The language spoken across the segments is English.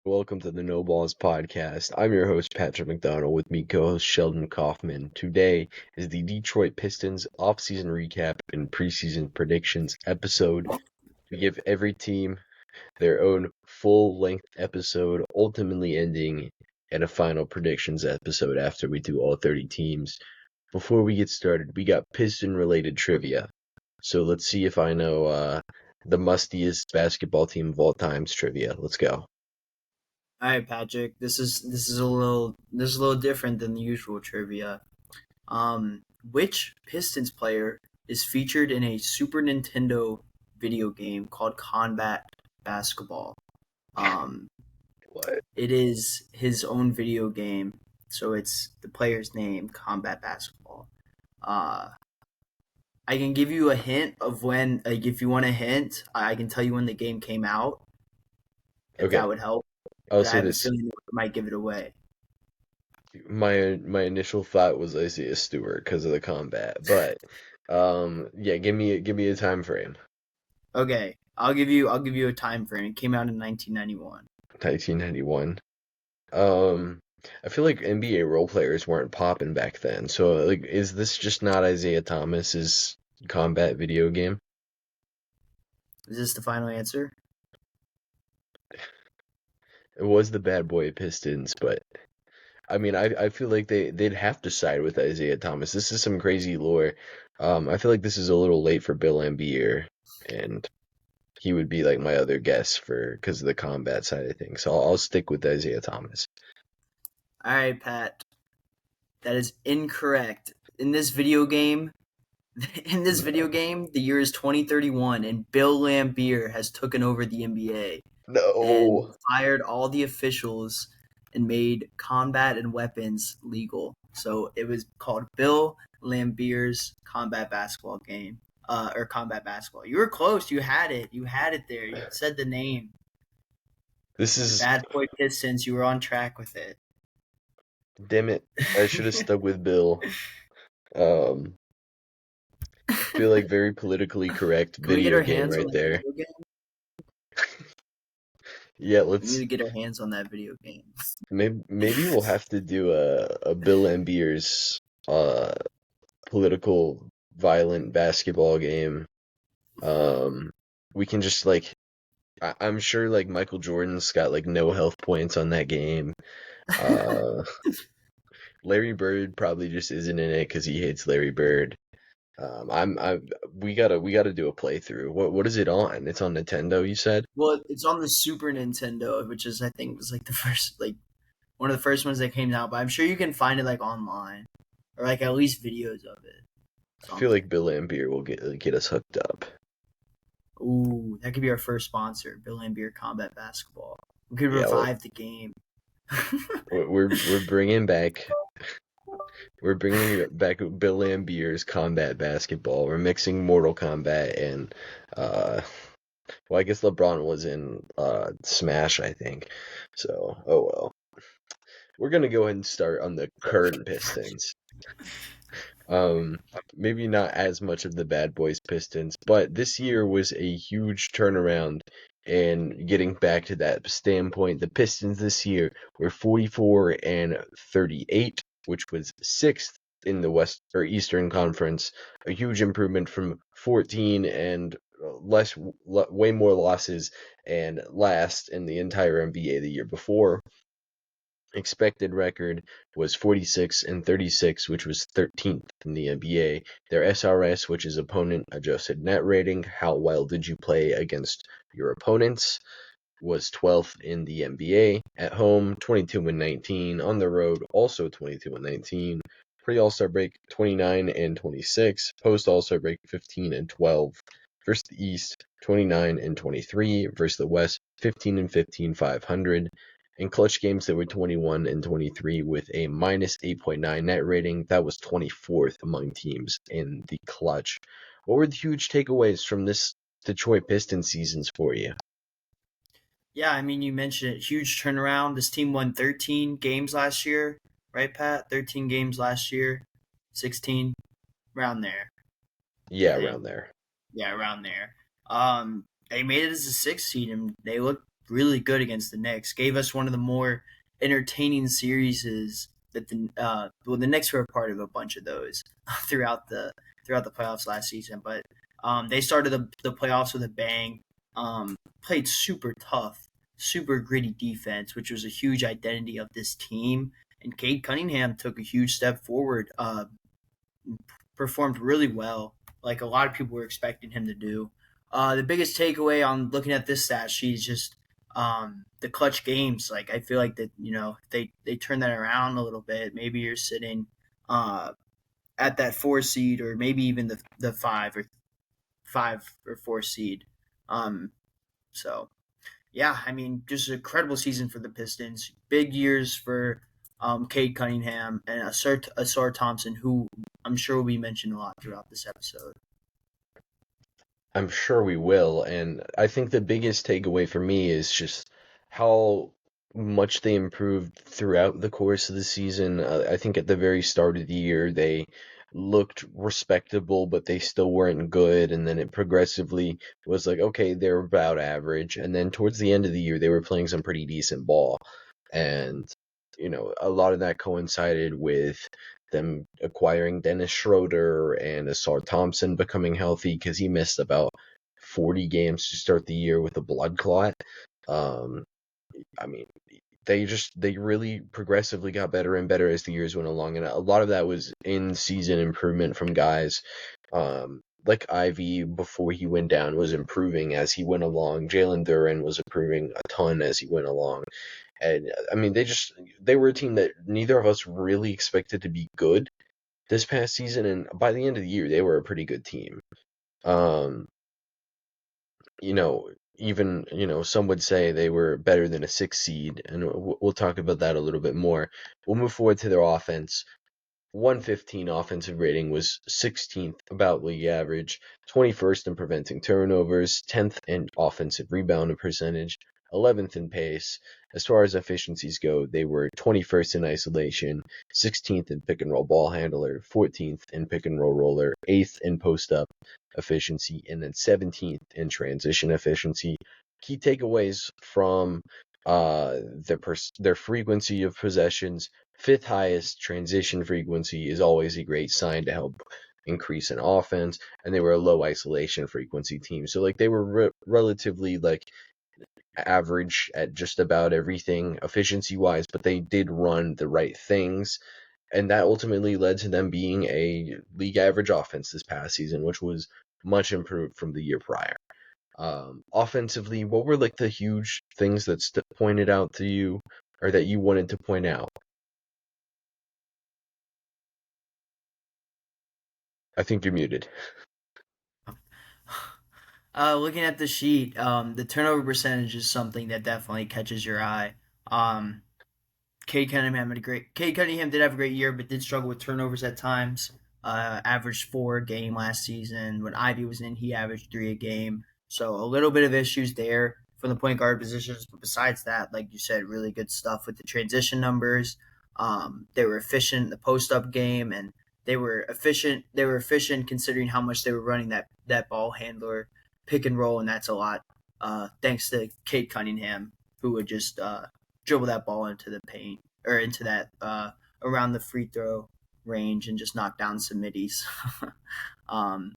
Welcome to the No Balls Podcast. I'm your host, Patrick McDonald, with me co-host Sheldon Kaufman. Today is the Detroit Pistons offseason recap and preseason predictions episode. We give every team their own full-length episode, ultimately ending in a final predictions episode after we do all 30 teams. Before we get started, we got Piston-related trivia. So let's see if I know the mustiest basketball team of all time's trivia. Let's go. All right, Patrick. This is a little different than the usual trivia. Which Pistons player is featured in a Super Nintendo video game called Combat Basketball? Um, What? it is his own video game, so it's the player's name, Combat Basketball. Uh, I can give you a hint of when, like, if you want a hint, I can tell you when the game came out, if Okay, that would help. I'll But I say have a this. feeling it might give it away. My initial thought was Isaiah Stewart because of the combat, but yeah, give me a time frame. Okay, I'll give you a time frame. It came out in 1991. 1991. Um, I feel like NBA role players weren't popping back then. So like, is this just not Isaiah Thomas's combat video game? Is this the final answer? It was the Bad Boy Pistons, but I mean, I feel like they'd have to side with Isaiah Thomas. This is some crazy lore. I feel like this is a little late for Bill Laimbeer, and he would be like my other guess for because of the combat side of things. So I'll stick with Isaiah Thomas. All right, Pat. That is incorrect. In this video No, game, the year is 2031, and Bill Laimbeer has taken over the NBA and no. fired all the officials and made combat and weapons legal. So it was called Bill Laimbeer's Combat Basketball game, or Combat Basketball. You were close. You had it. You had it there. You said the name. This The is Bad Boy Pistons. You were on track with it. damn it. I should have stuck with Bill. Um, feel like very politically correct Can we get video our game hands on right that there. video game? Yeah, We need let's to get our hands on that video game. maybe we'll have to do a Bill Laimbeer's political violent basketball game. Um, we can just like I'm sure like Michael Jordan's got like no health points on that game. Uh, Larry Bird probably just isn't in it because he hates Larry Bird. We gotta do a playthrough. What is it on? It's on Nintendo, you said? Well, it's on the Super Nintendo, which is I think was like the first, like one of the first ones that came out. But I'm sure you can find it like online or like at least videos of it. I feel Something. like Bill Laimbeer will get us hooked up. Ooh, that could be our first sponsor, Bill and Beer Combat Basketball. We could Yeah, well, revive the game. we're bringing back Bill Laimbeer's combat basketball. We're mixing Mortal Kombat and uh well, I guess LeBron was in Smash, I think. So, oh well. We're gonna go ahead and start on the current Pistons. Um, maybe not as much of the Bad Boys Pistons, but this year was a huge turnaround. And getting back to that standpoint, the Pistons this year were 44 and 38, which was sixth in the West or Eastern Conference. A huge improvement from 14 and way more losses and last in the entire NBA the year before. Expected record was 46 and 36, which was 13th in the NBA. Their SRS, which is opponent adjusted net rating, how well did you play against your opponents, was 12th in the NBA. At home, 22 and 19. On the road, also 22 and 19. Pre All-Star break, 29 and 26. Post All-Star break, 15 and 12. Versus the East, 29 and 23. Versus the West, 15 and 15, 500. In clutch games, they were 21 and 23 with a minus 8.9 net rating. That was 24th among teams in the clutch. What were the huge takeaways from this Detroit Pistons seasons for you? Yeah, I mean you mentioned it, huge turnaround. This team won 13 games last year, right, Pat? 13 games last year, 16, around there, I Yeah, think. around there. Yeah, around there. They made it as a sixth seed, and they look really good against the Knicks. Gave us one of the more entertaining series that the Knicks were a part of a bunch of those throughout the playoffs last season. But they started the playoffs with a bang. Played super tough, super gritty defense, which was a huge identity of this team. And Cade Cunningham took a huge step forward. Performed really well, like a lot of people were expecting him to do. The biggest takeaway on looking at this stat sheet is just the clutch games. Like I feel like that they turn that around a little bit. Maybe you're sitting uh, at that 4 seed, or maybe even the five or 4 seed. Um, so yeah, I mean, just an incredible season for the Pistons. Big years for Cade Cunningham and Asar Thompson, who I'm sure will be mentioned a lot throughout this episode. I'm sure we will, and I think the biggest takeaway for me is just how much they improved throughout the course of the season. I think at the very start of the year they looked respectable, but they still weren't good, and then it progressively was like, okay, they're about average, and then towards the end of the year they were playing some pretty decent ball, and a lot of that coincided with them acquiring Dennis Schroeder and Asar Thompson becoming healthy because he missed about 40 games to start the year with a blood clot. Um, I mean, they really progressively got better and better as the years went along, and a lot of that was in season improvement from guys like Ivy before he went down was improving as he went along. Jalen Duren was improving a ton as he went along. And I mean, they were a team that neither of us really expected to be good this past season, and by the end of the year, they were a pretty good team. Um, Even some would say they were better than a 6 seed, and we'll talk about that a little bit more. We'll move forward to their offense. 115 offensive rating was 16th, about league average, 21st in preventing turnovers, 10th in offensive rebound percentage, 11th in pace. As far as efficiencies go, they were 21st in isolation, 16th in pick and roll ball handler, 14th in pick and roll roller, 8th in post up efficiency, and then 17th in transition efficiency. Key takeaways from their frequency of possessions. Fifth highest transition frequency is always a great sign to help increase an offense, and they were a low isolation frequency team. So like they were relatively like average at just about everything efficiency wise, but they did run the right things, and that ultimately led to them being a league average offense this past season, which was much improved from the year prior. Offensively, what were like the huge things that pointed out to you, or that you wanted to point out? I think you're muted. Looking at the sheet, the turnover percentage is something that definitely catches your eye. Um, Cade Cunningham did have a great year, but did struggle with turnovers at times. Averaged 4 a game last season. When Ivy was in, he averaged 3 a game. So a little bit of issues there from the point guard positions. But besides that, like you said, really good stuff with the transition numbers. They were efficient in the post up game, and they were efficient. They were efficient considering how much they were running that ball handler pick and roll, and that's a lot. Thanks to Cade Cunningham, who would just dribble that ball into the paint, or into that around the free throw range, and just knock down some middies. um,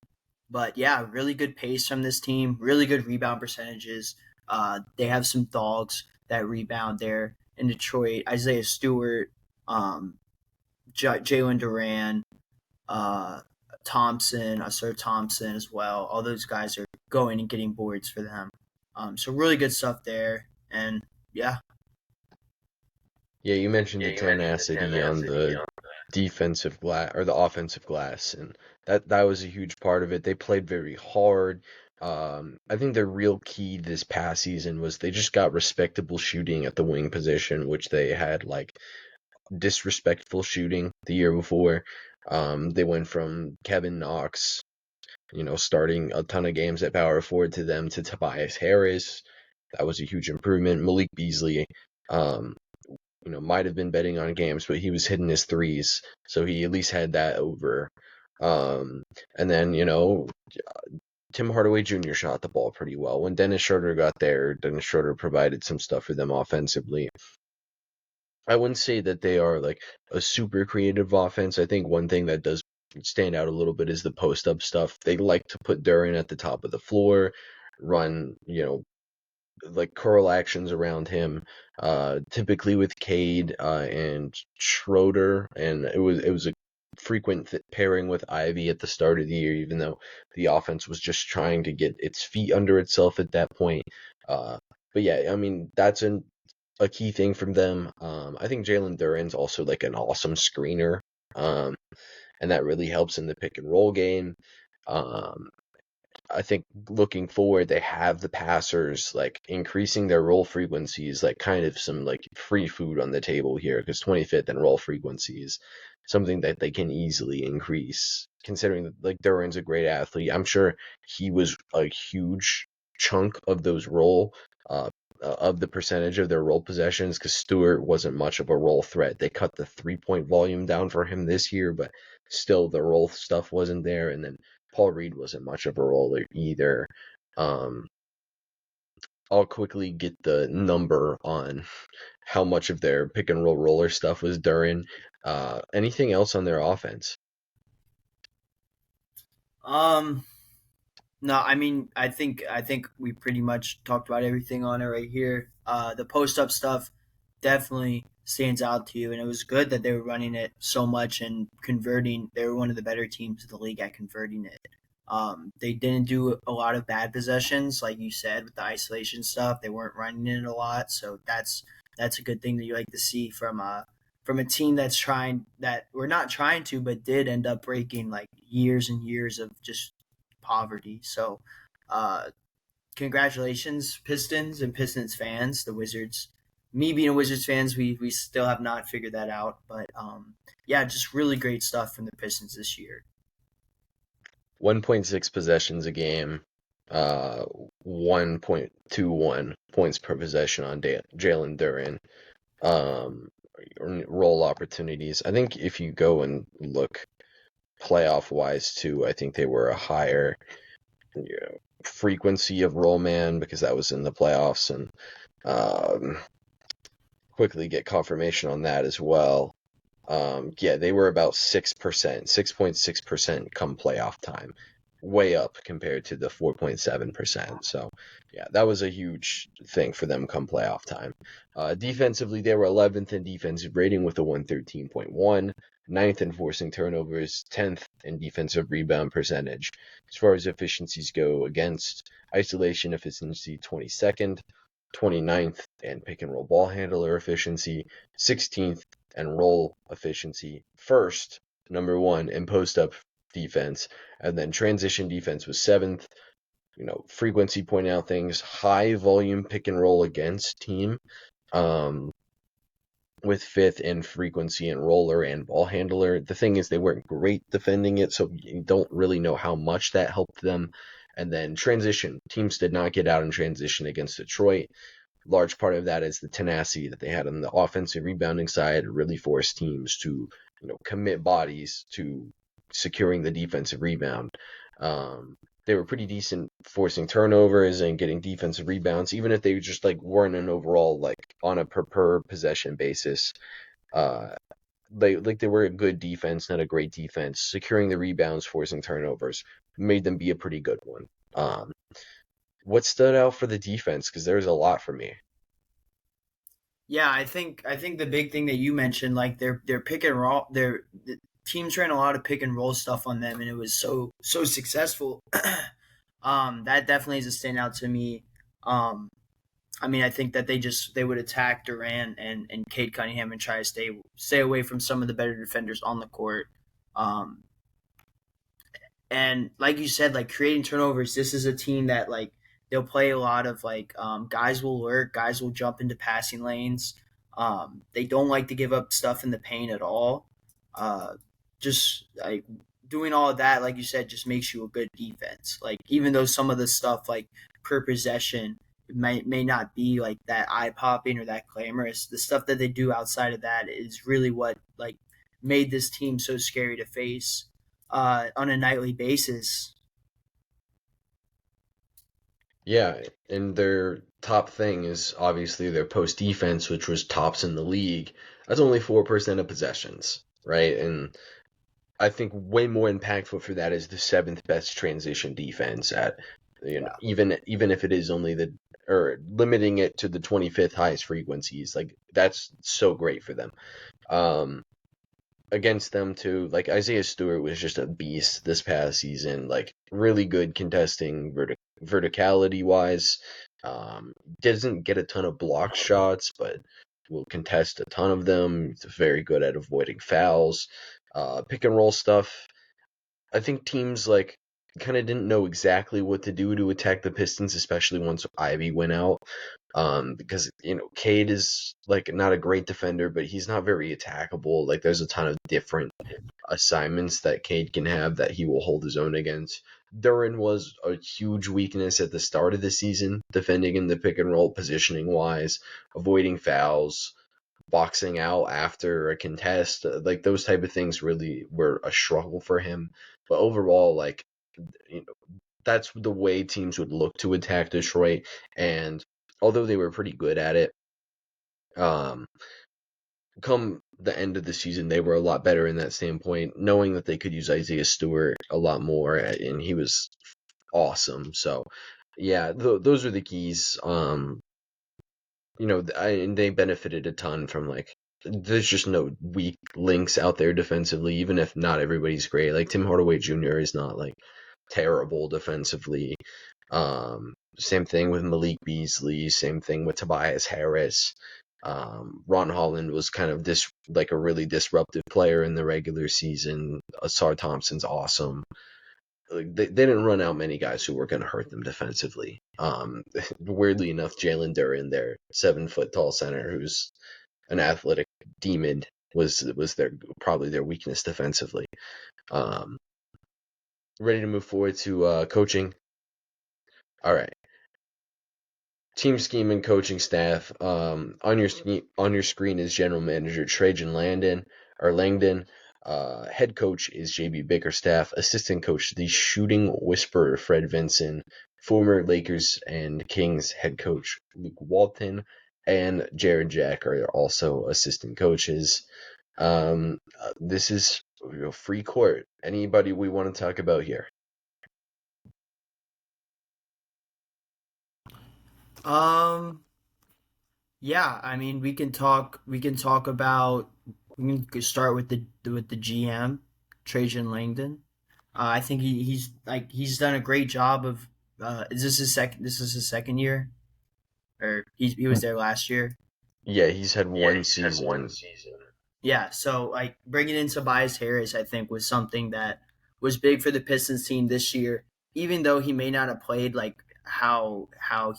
but yeah, really good pace from this team. Really good rebound percentages. They have some dogs that rebound there in Detroit. Isaiah Stewart, um, Jalen Duran, uh, Thompson, Sir Thompson as well. All those guys are going and getting boards for them. So really good stuff there. And yeah. Yeah, you mentioned the tenacity on the defensive glass or the offensive glass, and that was a huge part of it. They played very hard. I think their real key this past season was they just got respectable shooting at the wing position, which they had like disrespectful shooting the year before. They went from Kevin Knox, starting a ton of games at power forward to them to Tobias Harris. That was a huge improvement. Malik Beasley, um, might have been betting on games, but he was hitting his threes, so he at least had that over. And then, Tim Hardaway Jr. shot the ball pretty well. When Dennis Schroeder got there, Dennis Schroeder provided some stuff for them offensively. I wouldn't say that they are like a super creative offense. I think one thing that does stand out a little bit is the post up stuff. They like to put Duran at the top of the floor, run, like curl actions around him, typically with Cade and Schroeder, and it was a frequent pairing with Ivy at the start of the year, even though the offense was just trying to get its feet under itself at that point. Uh, but yeah, I mean that's a key thing from them. I think Jalen Duren's also like an awesome screener, um, and that really helps in the pick and roll game. Um, I think looking forward, they have the passers like increasing their roll frequencies, like kind of some like free food on the table here because 25th and roll frequencies, something that they can easily increase. Considering that like Duran's a great athlete, I'm sure he was a huge chunk of those roll of the percentage of their roll possessions because Stewart wasn't much of a roll threat. They cut the 3-point volume down for him this year, but still the roll stuff wasn't there. And then Paul Reed wasn't much of a roller either. Um, I'll quickly get the number on how much of their pick and roll roller stuff was Duran. Anything else on their offense? Um, No, I mean, I think we pretty much talked about everything on it right here. The post up stuff definitely stands out to you, and it was good that they were running it so much and converting. They were one of the better teams in the league at converting it. They didn't do a lot of bad possessions, like you said, with the isolation stuff. They weren't running it a lot, so that's a good thing that you like to see from a team that's trying that we're not trying to, but did end up breaking like years and years of just poverty. So, uh, congratulations, Pistons and Pistons fans, the Wizards. Me being a Wizards fans, we still have not figured that out, but yeah, just really great stuff from the Pistons this year. 1.6 possessions a game, uh, 1.21 points per possession on Jalen Duran. Um, Roll opportunities. I think if you go and look playoff wise too, I think they were a higher frequency of roll man because that was in the playoffs, and um, quickly get confirmation on that as well. Yeah, they were about 6%, 6.6% come playoff time, way up compared to the 4.7%. So, yeah, that was a huge thing for them come playoff time. Defensively, they were 11th in defensive rating with a 113.1, ninth in forcing turnovers, 10th in defensive rebound percentage. As far as efficiencies go against isolation efficiency, 22nd, 29th, and pick and roll ball handler efficiency, 16th and roll efficiency first, number one, in post up defense, and then transition defense was seventh. Frequency point out things, high volume pick and roll against team, um, with fifth in frequency and roller and ball handler. The thing is, they weren't great defending it, so you don't really know how much that helped them. And then transition, teams did not get out in transition against Detroit. Large part of that is the tenacity that they had on the offensive rebounding side, really forced teams to, commit bodies to securing the defensive rebound. Um, they were pretty decent forcing turnovers and getting defensive rebounds, even if they just like weren't an overall like on a per possession basis. Uh, they were a good defense, not a great defense. Securing the rebounds, forcing turnovers made them be a pretty good one. What stood out for the defense? Because there's a lot for me. Yeah, I think the big thing that you mentioned, like their pick and roll, their the teams ran a lot of pick and roll stuff on them, and it was so successful. That definitely is a standout to me. Um, I mean, I think that they would attack Durant and Cade Cunningham and try to stay away from some of the better defenders on the court. Um, and like you said, like creating turnovers, this is a team that like they'll play a lot of like guys will lurk, guys will jump into passing lanes. They don't like to give up stuff in the paint at all. Just like doing all of that, like you said, just makes you a good defense. Like even though some of the stuff like per possession may not be like that eye popping or that glamorous, the stuff that they do outside of that is really what like made this team so scary to face on a nightly basis. Yeah, and their top thing is obviously their post defense, which was tops in the league. That's only 4% of possessions, right? And I think way more impactful for that is the seventh best transition defense at, Yeah. even if it is only or limiting it to the 25th highest frequencies, like that's so great for them. Um, Against them too, like Isaiah Stewart was just a beast this past season, like really good contesting verticality wise. Doesn't get a ton of block shots, but will contest a ton of them. He's very good at avoiding fouls. Pick and roll stuff. I think teams like kind of didn't know exactly what to do to attack the Pistons, especially once Ivy went out. Because Cade is like not a great defender, but he's not very attackable. Like there's a ton of different assignments that Cade can have that he will hold his own against. Duran was a huge weakness at the start of the season, defending in the pick and roll, positioning wise, avoiding fouls, boxing out after a contest. Like those type of things really were a struggle for him. But overall, like you know, that's the way teams would look to attack Detroit. And although they were pretty good at it, um, come the end of the season, they were a lot better in that standpoint, knowing that they could use Isaiah Stewart a lot more, and he was awesome. So, yeah, those are the keys. And they benefited a ton from like. There's just no weak links out there defensively, even if not everybody's great. Like Tim Hardaway Jr. is not like terrible defensively. Same thing with Malik Beasley. Same thing with Tobias Harris. Ron Holland was kind of like a really disruptive player in the regular season. Asar Thompson's awesome. Like, they didn't run out many guys who were going to hurt them defensively. Weirdly enough, Jalen Duren, their 7 foot tall center, who's an athletic demon, was their probably their weakness defensively. Um, Ready to move forward to coaching. All right. Team scheme and coaching staff. On your screen is general manager Trajan Langdon. Head coach is JB Bickerstaff. Assistant coach, the shooting whisperer Fred Vinson. Former Lakers and Kings head coach Luke Walton and Jared Jack are also assistant coaches. This is free court. Anybody we want to talk about here? Um. Yeah. I mean, we can talk. We can talk about. We can start with the GM, Trajan Langdon. I think he's done a great job of. Is this his second? This is his second year, or he was there last year. Yeah, he's had Yeah, one he's had one season. season. Yeah, so like bringing in Tobias Harris, I think was something that was big for the Pistons team this year. Even though he may not have played like how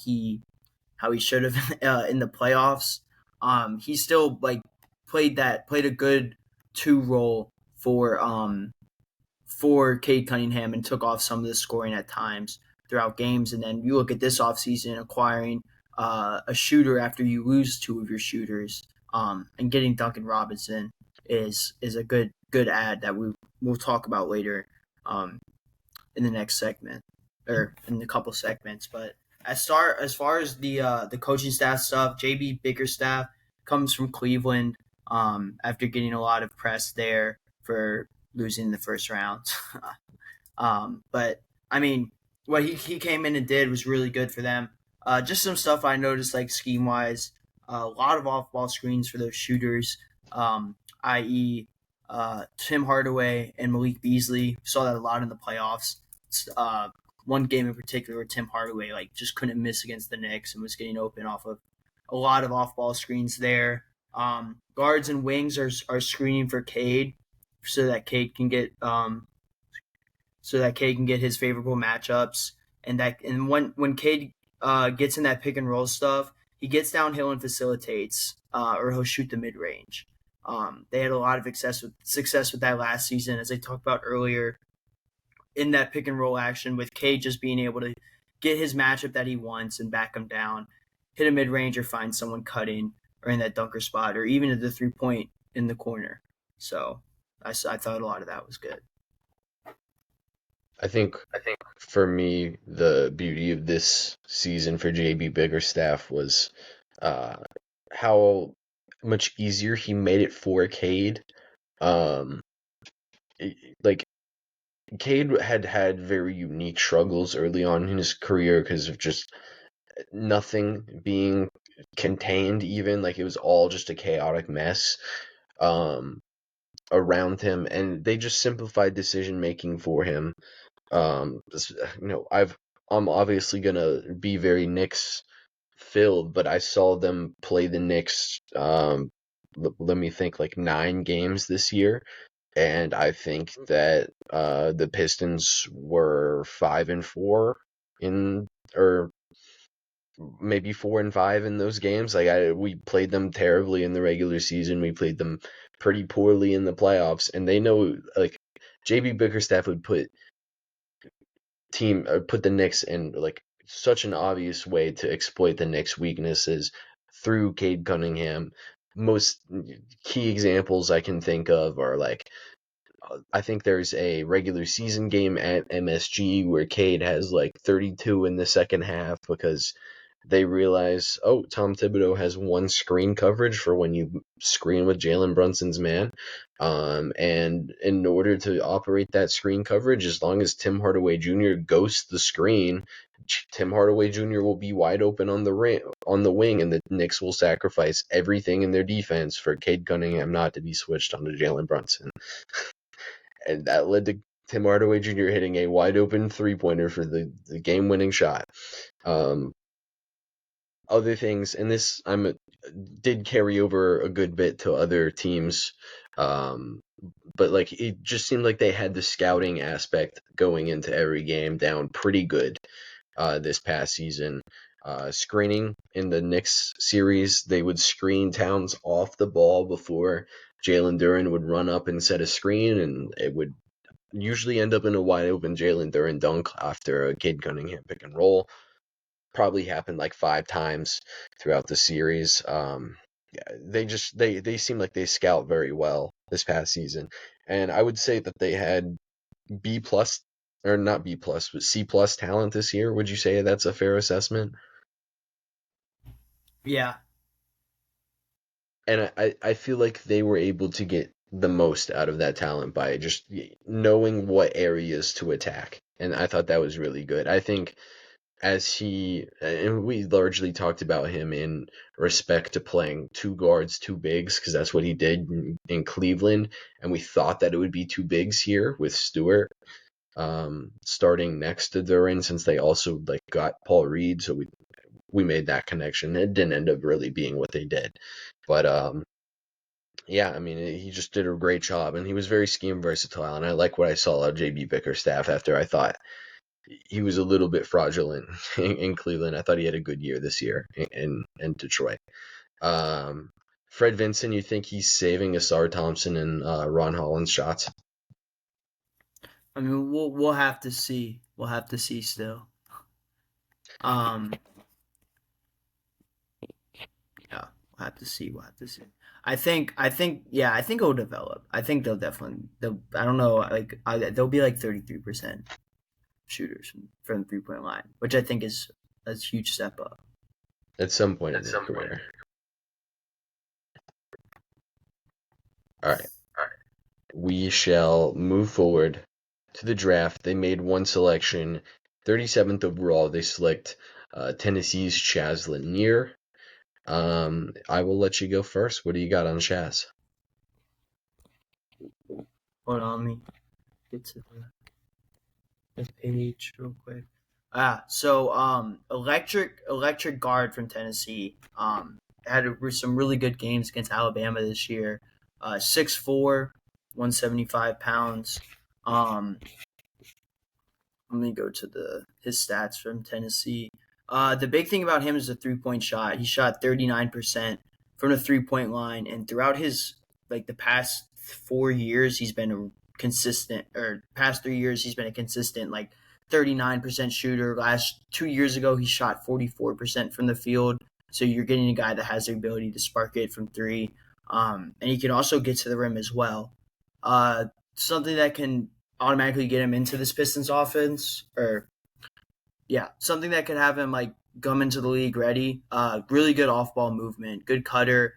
he should have in the playoffs, he still like played a good two role for Cade Cunningham and took off some of the scoring at times throughout games. And then you look at this offseason acquiring a shooter after you lose two of your shooters, and getting Duncan Robinson is a good ad that we'll talk about later, um, in the next segment or in a couple segments. But as far as the coaching staff stuff, JB Bickerstaff comes from Cleveland, after getting a lot of press there for losing the first round. But I mean, what he came in and did was really good for them. Just some stuff I noticed, like scheme wise, a lot of off ball screens for those shooters, i.e., Tim Hardaway and Malik Beasley. We saw that a lot in the playoffs. Uh, One game in particular, where Tim Hardaway like just couldn't miss against the Knicks and was getting open off of a lot of off ball screens there. Guards and wings are screening for Cade so that Cade can get his favorable matchups, and when Cade gets in that pick and roll stuff, he gets downhill and facilitates, or he'll shoot the mid range. They had a lot of success with that last season, as I talked about earlier, in that pick and roll action, with Cade just being able to get his matchup that he wants and back him down, hit a mid range or find someone cutting or in that dunker spot or even at the 3 point in the corner. So I thought a lot of that was good. I think for me, the beauty of this season for JB Biggerstaff was uh, how much easier he made it for Cade. Um, like Cade had very unique struggles early on in his career because of just nothing being contained, even like it was all just a chaotic mess um, around him, and they just simplified decision making for him. You know, I'm obviously gonna be very Knicks filled, but I saw them play the Knicks. Let me think, like 9 games this year, and I think that the Pistons were 5-4 in, or maybe 4-5 in those games. We played them terribly in the regular season. We played them pretty poorly in the playoffs, and they know like JB Bickerstaff would put the Knicks in like such an obvious way to exploit the Knicks' weaknesses through Cade Cunningham. Most key examples I can think of are like I think there's a regular season game at MSG where Cade has like 32 in the second half because they realize, oh, Tom Thibodeau has one screen coverage for when you screen with Jalen Brunson's man. And in order to operate that screen coverage, as long as Tim Hardaway Jr. ghosts the screen, Tim Hardaway Jr. will be wide open on the wing, and the Knicks will sacrifice everything in their defense for Cade Cunningham not to be switched onto Jalen Brunson. And that led to Tim Hardaway Jr. hitting a wide open 3-pointer for the game winning shot. Um, Other things, and this did carry over a good bit to other teams, um, but like it just seemed like they had the scouting aspect going into every game down pretty good this past season. Screening in the Knicks series, they would screen Towns off the ball before Jalen Duren would run up and set a screen, and it would usually end up in a wide open Jalen Duren dunk after a Cade Cunningham pick and roll. Probably happened like 5 times throughout the series. Yeah, they seem like they scout very well this past season, and I would say that they had B plus, or not B plus, but C plus talent this year. Would you say that's a fair assessment? Yeah, And I feel like they were able to get the most out of that talent by just knowing what areas to attack. And I thought that was really good. I think and we largely talked about him in respect to playing two guards, two bigs, because that's what he did in Cleveland, and we thought that it would be two bigs here with Stewart starting next to Duran, since they also like got Paul Reed, so we made that connection. It didn't end up really being what they did, but yeah, I mean, he just did a great job, and he was very scheme versatile, and I like what I saw of JB Bickerstaff after I thought he was a little bit fraudulent in Cleveland. I thought he had a good year this year in Detroit. Um, Fred Vinson, you think he's saving Asar Thompson and Ron Holland's shots? I mean we'll have to see. We'll have to see still. Um, yeah, we'll have to see. We'll have to see. Yeah, I think it'll develop. I think they'll. I don't know. They'll be like 33% shooters from the 3 point line, which I think is a huge step up. At some point in their career. All right. We shall move forward to the draft. They made one selection, 37th overall. They select Tennessee's Chaz Lanier. I will let you go first. What do you got on Chaz? Hold on, let me get to the page real quick. Electric guard from Tennessee. Had some really good games against Alabama this year. 6'4", 175 pounds. Let me go to his stats from Tennessee. The big thing about him is the 3 point shot. He shot 39% from the 3 point line, and throughout his the past 4 years, he's been a consistent, or past 3 years, he's been a consistent 39% shooter. Last 2 years ago, he shot 44% from the field. So you're getting a guy that has the ability to spark it from three, and he can also get to the rim as well. Something that can automatically get him into this Pistons offense, or yeah, something that could have him like come into the league ready. Really good off ball movement, good cutter.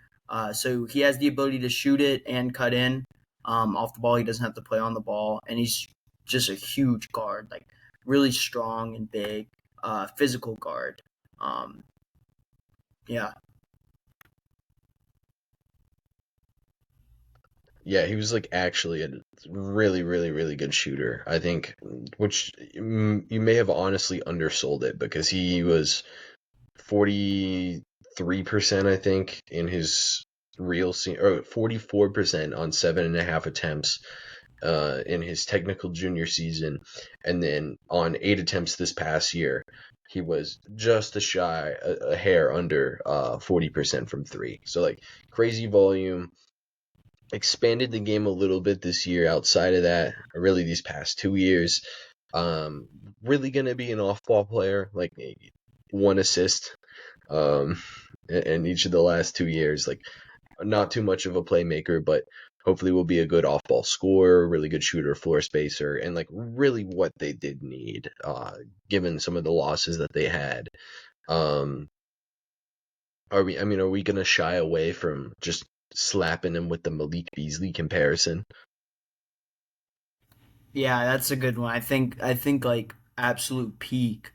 So he has the ability to shoot it and cut in off the ball. He doesn't have to play on the ball, and he's just a huge guard, like really strong and big, physical guard. Um, yeah, Yeah, he was like actually a really, really, really good shooter. I think, which you may have honestly undersold it because he was 43%, I think, in his real or 44% on 7.5 attempts in his technical junior season, and then on 8 attempts this past year, he was just a hair under 40% from three. So like crazy volume. Expanded the game a little bit this year. Outside of that, or really these past 2 years, um, really gonna be an off-ball player, like maybe one assist, um, in each of the last 2 years. Like not too much of a playmaker, but hopefully will be a good off-ball scorer, really good shooter, floor spacer, and like really what they did need, given some of the losses that they had. Um, are we gonna shy away from just slapping him with the Malik Beasley comparison? yeah, that's a good one. I think like absolute peak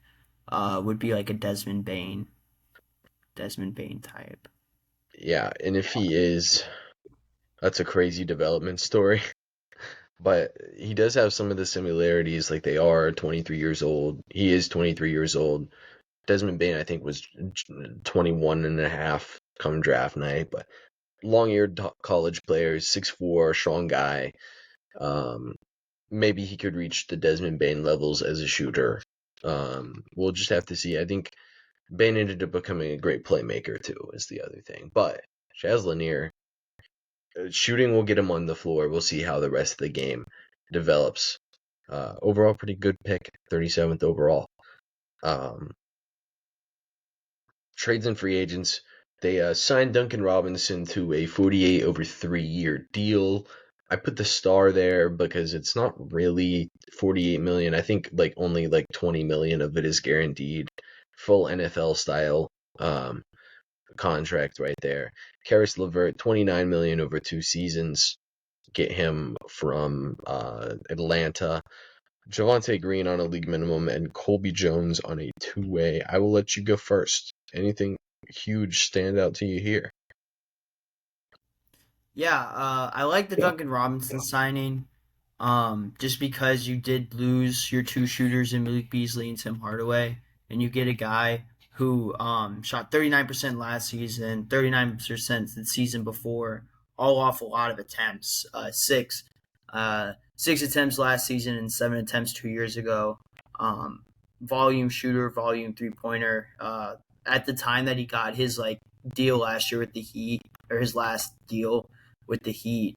would be like a Desmond Bain type. Yeah, and if he is, that's a crazy development story. But he does have some of the similarities, like they are 23 years old. He is 23 years old. Desmond Bain, I think, was 21 and a half come draft night, but long-eared college player, 6'4", strong guy. Um, Maybe he could reach the Desmond Bain levels as a shooter. We'll just have to see. I think Bain ended up becoming a great playmaker too, is the other thing. But Chaz Lanier, shooting will get him on the floor. We'll see how the rest of the game develops. Overall, pretty good pick, 37th overall. Um, Trades and free agents. They signed Duncan Robinson to a 48 over 3 year deal. I put the star there because it's not really 48 million. I think like only like 20 million of it is guaranteed. Full NFL style contract right there. Karis LeVert, 29 million over 2 seasons. Get him from Atlanta. Javante Green on a league minimum and Colby Jones on a two-way. I will let you go first. Anything huge stand out to you here? Yeah, I like the Duncan Robinson signing. Just because you did lose your two shooters in Malik Beasley and Tim Hardaway, and you get a guy who shot 39% last season, 39% the season before, all off a lot of attempts. Six attempts last season and 7 attempts 2 years ago. Um, Volume shooter, volume three pointer. At the time that he got his like deal last year with the Heat, or his last deal with the Heat,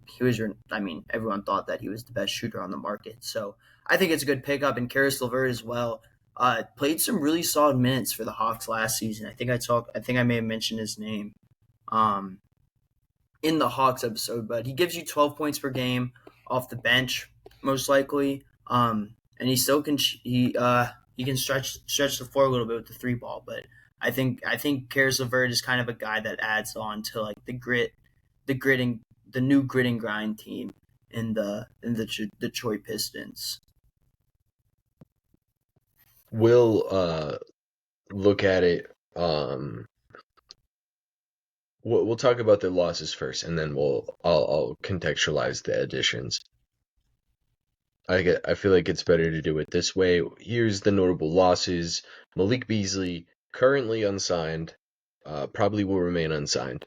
he was. I mean, everyone thought that he was the best shooter on the market. So I think it's a good pickup. And Karis LeVert as well. Played some really solid minutes for the Hawks last season. I think I may have mentioned his name um, in the Hawks episode, but he gives you 12 points per game off the bench, most likely. And he still can he can stretch the floor a little bit with the three ball. But I think Karis LeVert is kind of a guy that adds on to like the gritting, the new grit and grind team in the Detroit Pistons. We'll look at it. We'll talk about the losses first, and then I'll contextualize the additions. I feel like it's better to do it this way. Here's the notable losses. Malik Beasley, currently unsigned, probably will remain unsigned.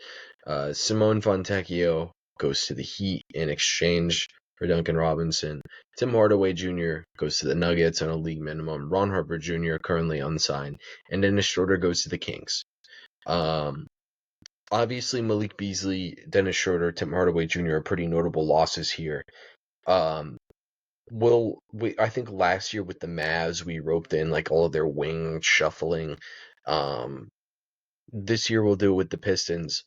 Simone Fontecchio goes to the Heat in exchange for Duncan Robinson. Tim Hardaway Jr. goes to the Nuggets on a league minimum. Ron Harper Jr. currently unsigned. And Dennis Schroeder goes to the Kings. Um, Obviously, Malik Beasley, Dennis Schroeder, Tim Hardaway Jr. are pretty notable losses here. Um, I think last year with the Mavs, we roped in like all of their wing shuffling. Um, this year we'll do it with the Pistons.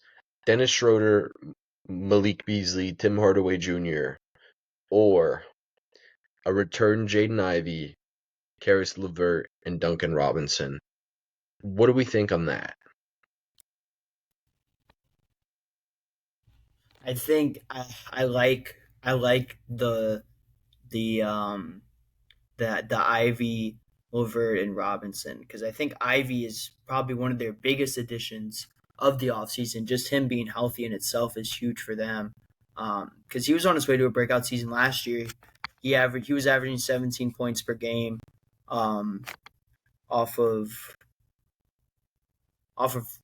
Dennis Schroeder, Malik Beasley, Tim Hardaway Jr., or a returned Jaden Ivey, Karis LeVert, and Duncan Robinson. What do we think on that? I think I like the the Ivy, Levert, and Robinson because I think Ivy is probably one of their biggest additions of the offseason. Just him being healthy in itself is huge for them because he was on his way to a breakout season last year. He was averaging 17 points per game um, off of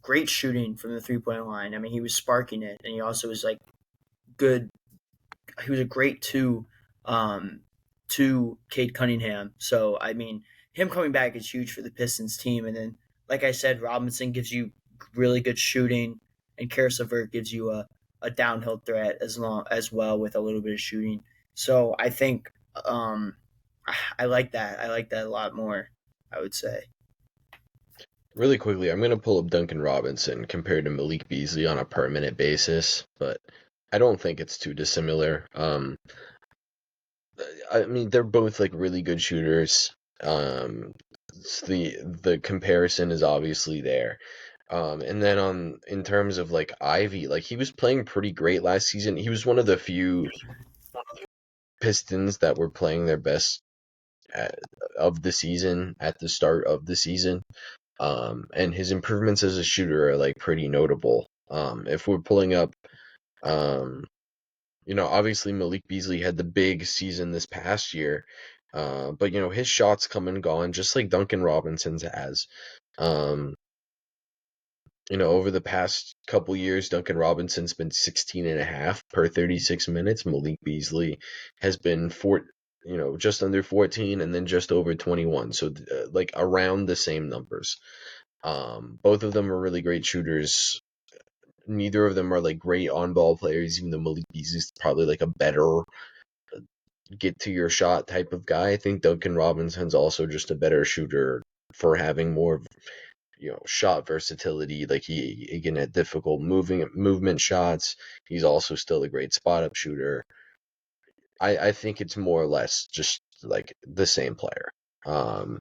great shooting from the 3 point line. I mean, he was sparking it, and he also was like good. He was a great um, to Cade Cunningham. So I mean, him coming back is huge for the Pistons team. And then, like I said, Robinson gives you really good shooting, and Karis LeVert gives you a downhill threat as well with a little bit of shooting. So I think I like that. I like that a lot more. I would say. Really quickly, I'm going to pull up Duncan Robinson compared to Malik Beasley on a per minute basis, but I don't think it's too dissimilar. I mean, they're both like really good shooters. The comparison is obviously there. And then in terms of like Ivy, like he was playing pretty great last season. He was one of the few Pistons that were playing their best at, of the season at the start of the season. And his improvements as a shooter are like pretty notable. If we're pulling up, um, obviously Malik Beasley had the big season this past year, but his shots come and gone just like Duncan Robinson's has. Um, over the past couple years, Duncan Robinson's been 16 and a half per 36 minutes. Malik Beasley has been just under 14 and then just over 21. So like around the same numbers. Both of them are really great shooters. Neither of them are like great on-ball players, even though Malik Beasley's probably like a better get to your shot type of guy. I think Duncan Robinson's also just a better shooter for having more shot versatility. Like he can hit difficult movement shots. He's also still a great spot up shooter. I think it's more or less just like the same player. Um,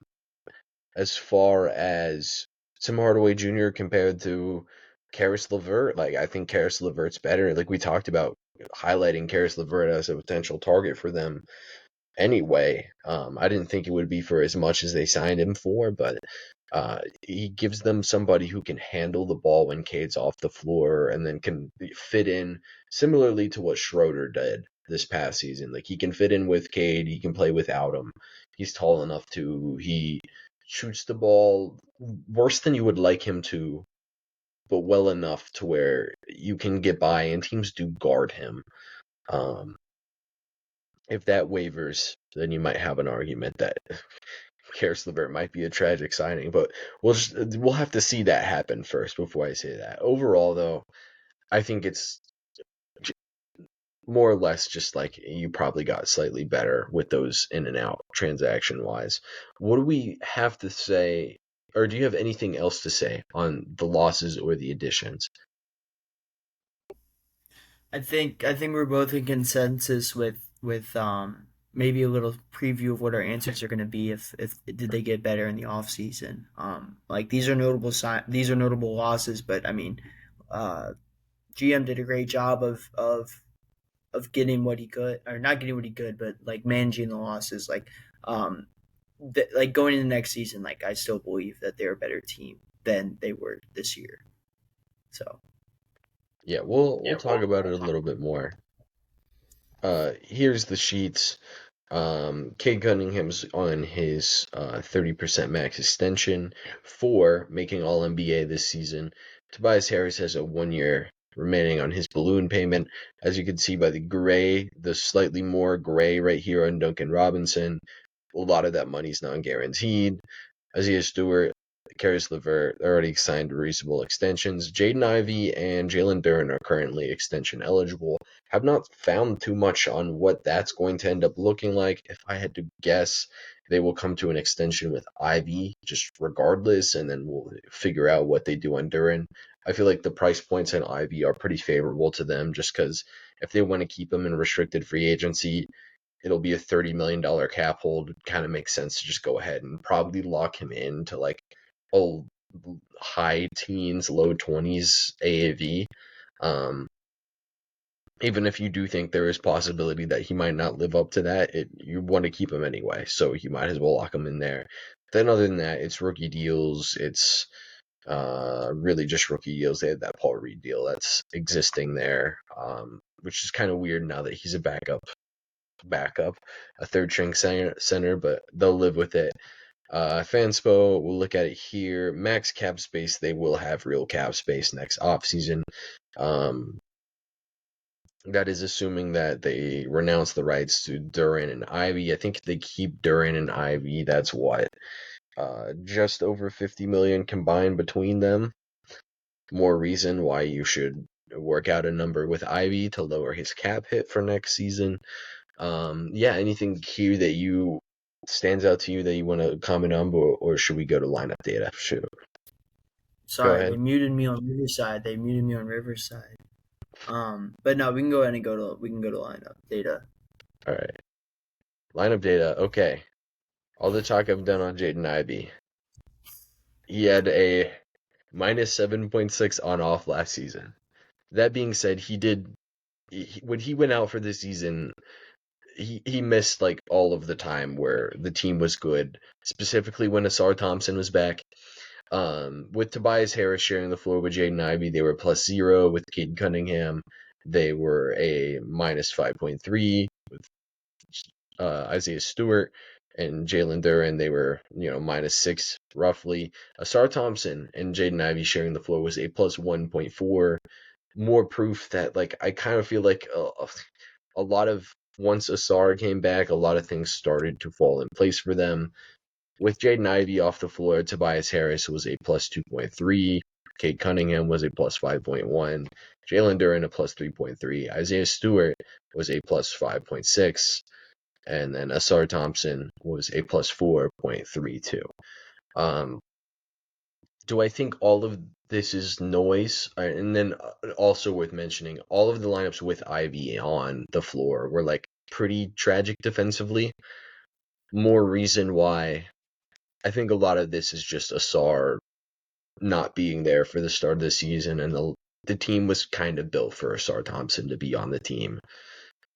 as far as Tim Hardaway Jr. compared to Karis LeVert, like I think Karis LeVert's better. Like we talked about highlighting Karis LeVert as a potential target for them anyway. I didn't think it would be for as much as they signed him for, but he gives them somebody who can handle the ball when Cade's off the floor and then can fit in similarly to what Schroeder did this past season. Like he can fit in with Cade, he can play without him. He's tall enough to. He shoots the ball worse than you would like him to, but well enough to where you can get by, and teams do guard him. Um, if that wavers, then you might have an argument that Karis LeVert might be a tragic signing, but we'll have to see that happen first before I say that. Overall, though, I think it's more or less just like you probably got slightly better with those in and out transaction wise. What do we have to say, or do you have anything else to say on the losses or the additions? I think we're both in consensus with maybe a little preview of what our answers are going to be if did they get better in the off season. Like these are notable losses, but I mean, uh, GM did a great job of getting what he could, or not getting what he could, but like managing the losses. Um, like going into next season, like I still believe that they're a better team than they were this year. So Yeah, we'll talk about it a little bit more. Here's the sheets. Cade Cunningham's on his 30% max extension for making All NBA this season. Tobias Harris has a 1 year remaining on his balloon payment. As you can see by the slightly more gray right here on Duncan Robinson, a lot of that money's non-guaranteed. Isaiah Stewart, Karis LeVert already signed reasonable extensions. Jaden Ivey and Jalen Duren are currently extension eligible. Have not found too much on what that's going to end up looking like. If I had to guess, they will come to an extension with Ivy just regardless, and then we'll figure out what they do on Duren. I feel like the price points on Ivy are pretty favorable to them just because if they want to keep him in restricted free agency, it'll be a $30 million cap hold. It kind of makes sense to just go ahead and probably lock him in to like a high teens, low 20s AAV. Um, Even if you do think there is possibility that he might not live up to that, you want to keep him anyway, so you might as well lock him in there. Then other than that, it's rookie deals. It's really just rookie deals. They had that Paul Reed deal that's existing there, which is kind of weird now that he's a backup, a third string center, but they'll live with it. Fanspo, we'll look at it here. Max cap space, they will have real cap space next offseason. That is assuming that they renounce the rights to Duran and Ivy. I think if they keep Duran and Ivy, that's what, just over 50 million combined between them. More reason why you should work out a number with Ivy to lower his cap hit for next season. Yeah, anything here that you stands out to you that you want to comment on, or should we go to lineup data? Shoot, go Sorry, ahead. they muted me on Riverside. But no, we can go ahead and we can go to lineup data. All right, lineup data. Okay, all the talk I've done on Jaden Ivey. He had a minus 7.6 on off last season. That being said, when he went out for this season, he missed like all of the time where the team was good, specifically when Asar Thompson was back. With Tobias Harris sharing the floor with Jaden Ivey, they were +0. With Cade Cunningham, they were a minus 5.3. With Isaiah Stewart and Jalen Duren, they were -6 roughly. Asar Thompson and Jaden Ivey sharing the floor was a +1.4. More proof that like I kind of feel like a lot of once Asar came back, a lot of things started to fall in place for them. With Jaden Ivey off the floor, Tobias Harris was a +2.3. Cade Cunningham was a +5.1. Jalen Duren a +3.3. Isaiah Stewart was a +5.6. And then Asar Thompson was a +4.32. Um, do I think all of this is noise? And then also worth mentioning, all of the lineups with Ivy on the floor were like pretty tragic defensively. More reason why I think a lot of this is just Asar not being there for the start of the season, and the team was kind of built for Asar Thompson to be on the team.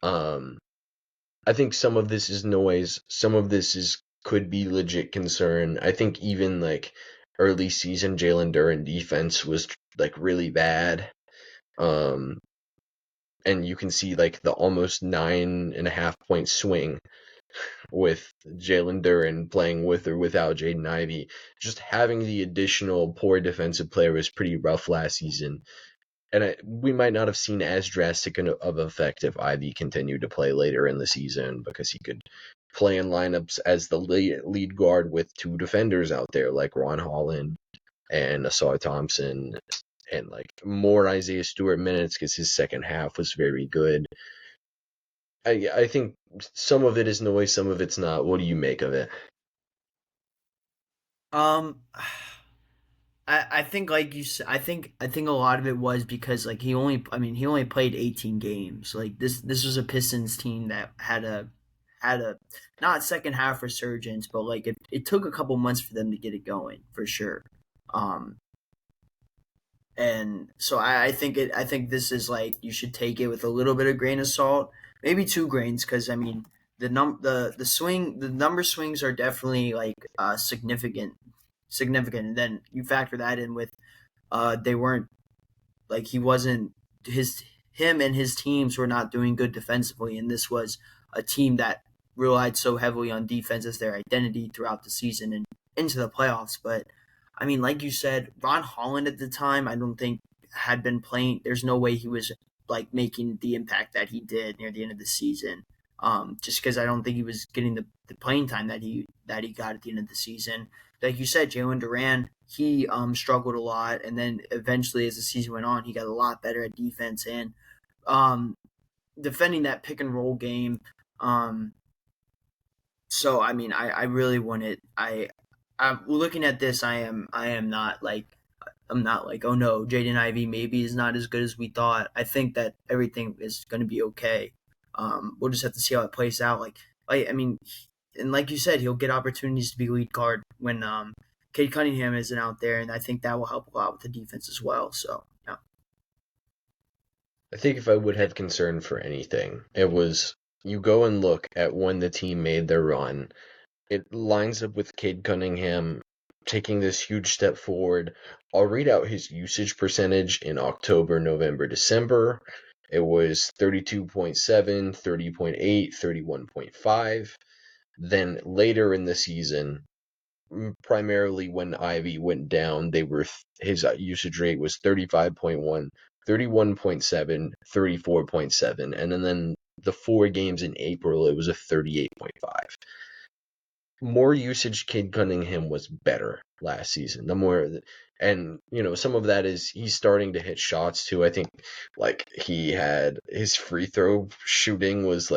I think some of this is noise. Some of this could be legit concern. I think even like early season Jalen Duren defense was like really bad. Um, and you can see like the almost 9.5 point swing with Jalen Duren playing with or without Jaden Ivey. Just having the additional poor defensive player was pretty rough last season. And we might not have seen as drastic of effect if Ivy continued to play later in the season, because he could play in lineups as the lead guard with two defenders out there like Ron Holland and Asar Thompson, and like more Isaiah Stewart minutes because his second half was very good. I think some of it is noise, some of it's not. What do you make of it? Um, I think like you said, I think a lot of it was because like he only played 18 games. Like this was a Pistons team that had a not second half resurgence, but like it took a couple months for them to get it going for sure. Um, and so I think this is like you should take it with a little bit of grain of salt, maybe 2 grains, because I mean the number swings are definitely like significant, and then you factor that in with they weren't like he wasn't his him and his teams were not doing good defensively, and this was a team that relied so heavily on defense as their identity throughout the season and into the playoffs. But I mean, like you said, Ron Holland at the time, I don't think had been playing. There's no way he was like making the impact that he did near the end of the season. Just because I don't think he was getting the playing time that he got at the end of the season. Like you said, Jalen Duran, he struggled a lot, and then eventually, as the season went on, he got a lot better at defense and um, defending that pick and roll game. Um, so I mean, I really wanted I'm looking at this. I am not like I'm not like, oh no, Jaden Ivey maybe is not as good as we thought. I think that everything is going to be okay. We'll just have to see how it plays out. I mean, and like you said, he'll get opportunities to be lead guard when Cade Cunningham isn't out there, and I think that will help a lot with the defense as well. So yeah. I think if I would have concern for anything, it was you go and look at when the team made their run. It lines up with Cade Cunningham taking this huge step forward. I'll read out his usage percentage in October, November, December. It was 32.7, 30.8, 31.5. Then later in the season, primarily when Ivy went down, his usage rate was 35.1, 31.7, 34.7, and then the 4 games in April, it was a 38.5. More usage, Cade Cunningham was better last season. And some of that is he's starting to hit shots too. I think he had his free throw shooting was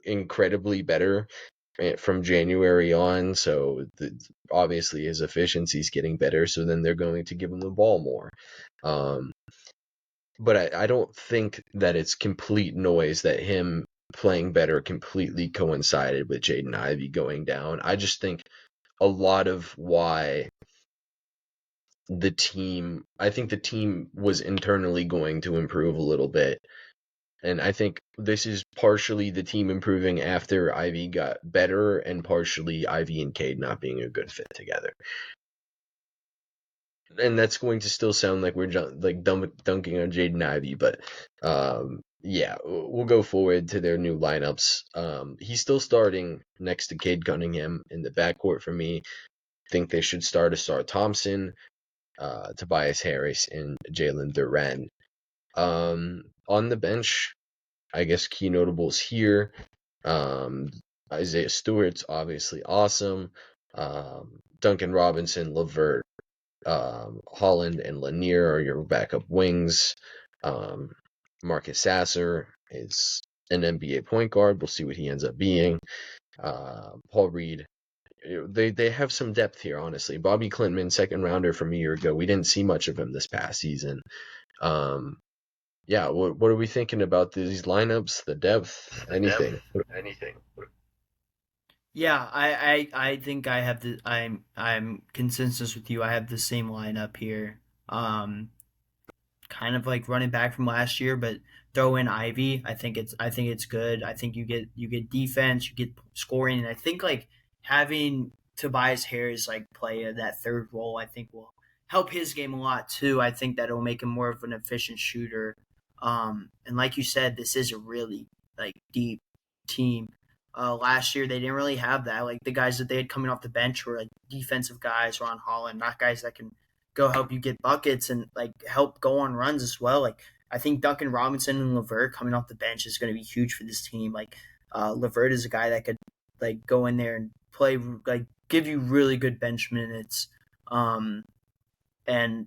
incredibly better from January on. So obviously his efficiency is getting better. So then they're going to give him the ball more. Um, but I don't think that it's complete noise that him playing better completely coincided with Jaden Ivey going down. I just think a lot of why I think the team was internally going to improve a little bit. And I think this is partially the team improving after Ivy got better and partially Ivy and Cade not being a good fit together. And that's going to still sound like we're dunking on Jaden Ivey, but yeah, we'll go forward to their new lineups. He's still starting next to Cade Cunningham in the backcourt for me. Think they should start Asar Thompson, Tobias Harris, and Jalen Duren. On the bench, I guess key notables here. Isaiah Stewart's obviously awesome. Duncan Robinson, LeVert, Holland, and Lanier are your backup wings. Marcus Sasser is an NBA point guard. We'll see what he ends up being. Paul Reed. They have some depth here, honestly. Bobby Clintman, second rounder from a year ago. We didn't see much of him this past season. Yeah, what are we thinking about these lineups, the depth, anything? Anything. Yeah, I think I have I'm consensus with you. I have the same lineup here. Kind of like running back from last year, but throw in Ivy. I think it's good. I think you get defense, you get scoring, and I think like having Tobias Harris like play that third role, I think will help his game a lot too. I think that it'll make him more of an efficient shooter. And like you said, this is a really like deep team. Last year they didn't really have that. Like the guys that they had coming off the bench were like defensive guys, Ron Holland, not guys that can go help you get buckets and like help go on runs as well. Like I think Duncan Robinson and LeVert coming off the bench is going to be huge for this team. Like LeVert is a guy that could like go in there and play like give you really good bench minutes. Um, and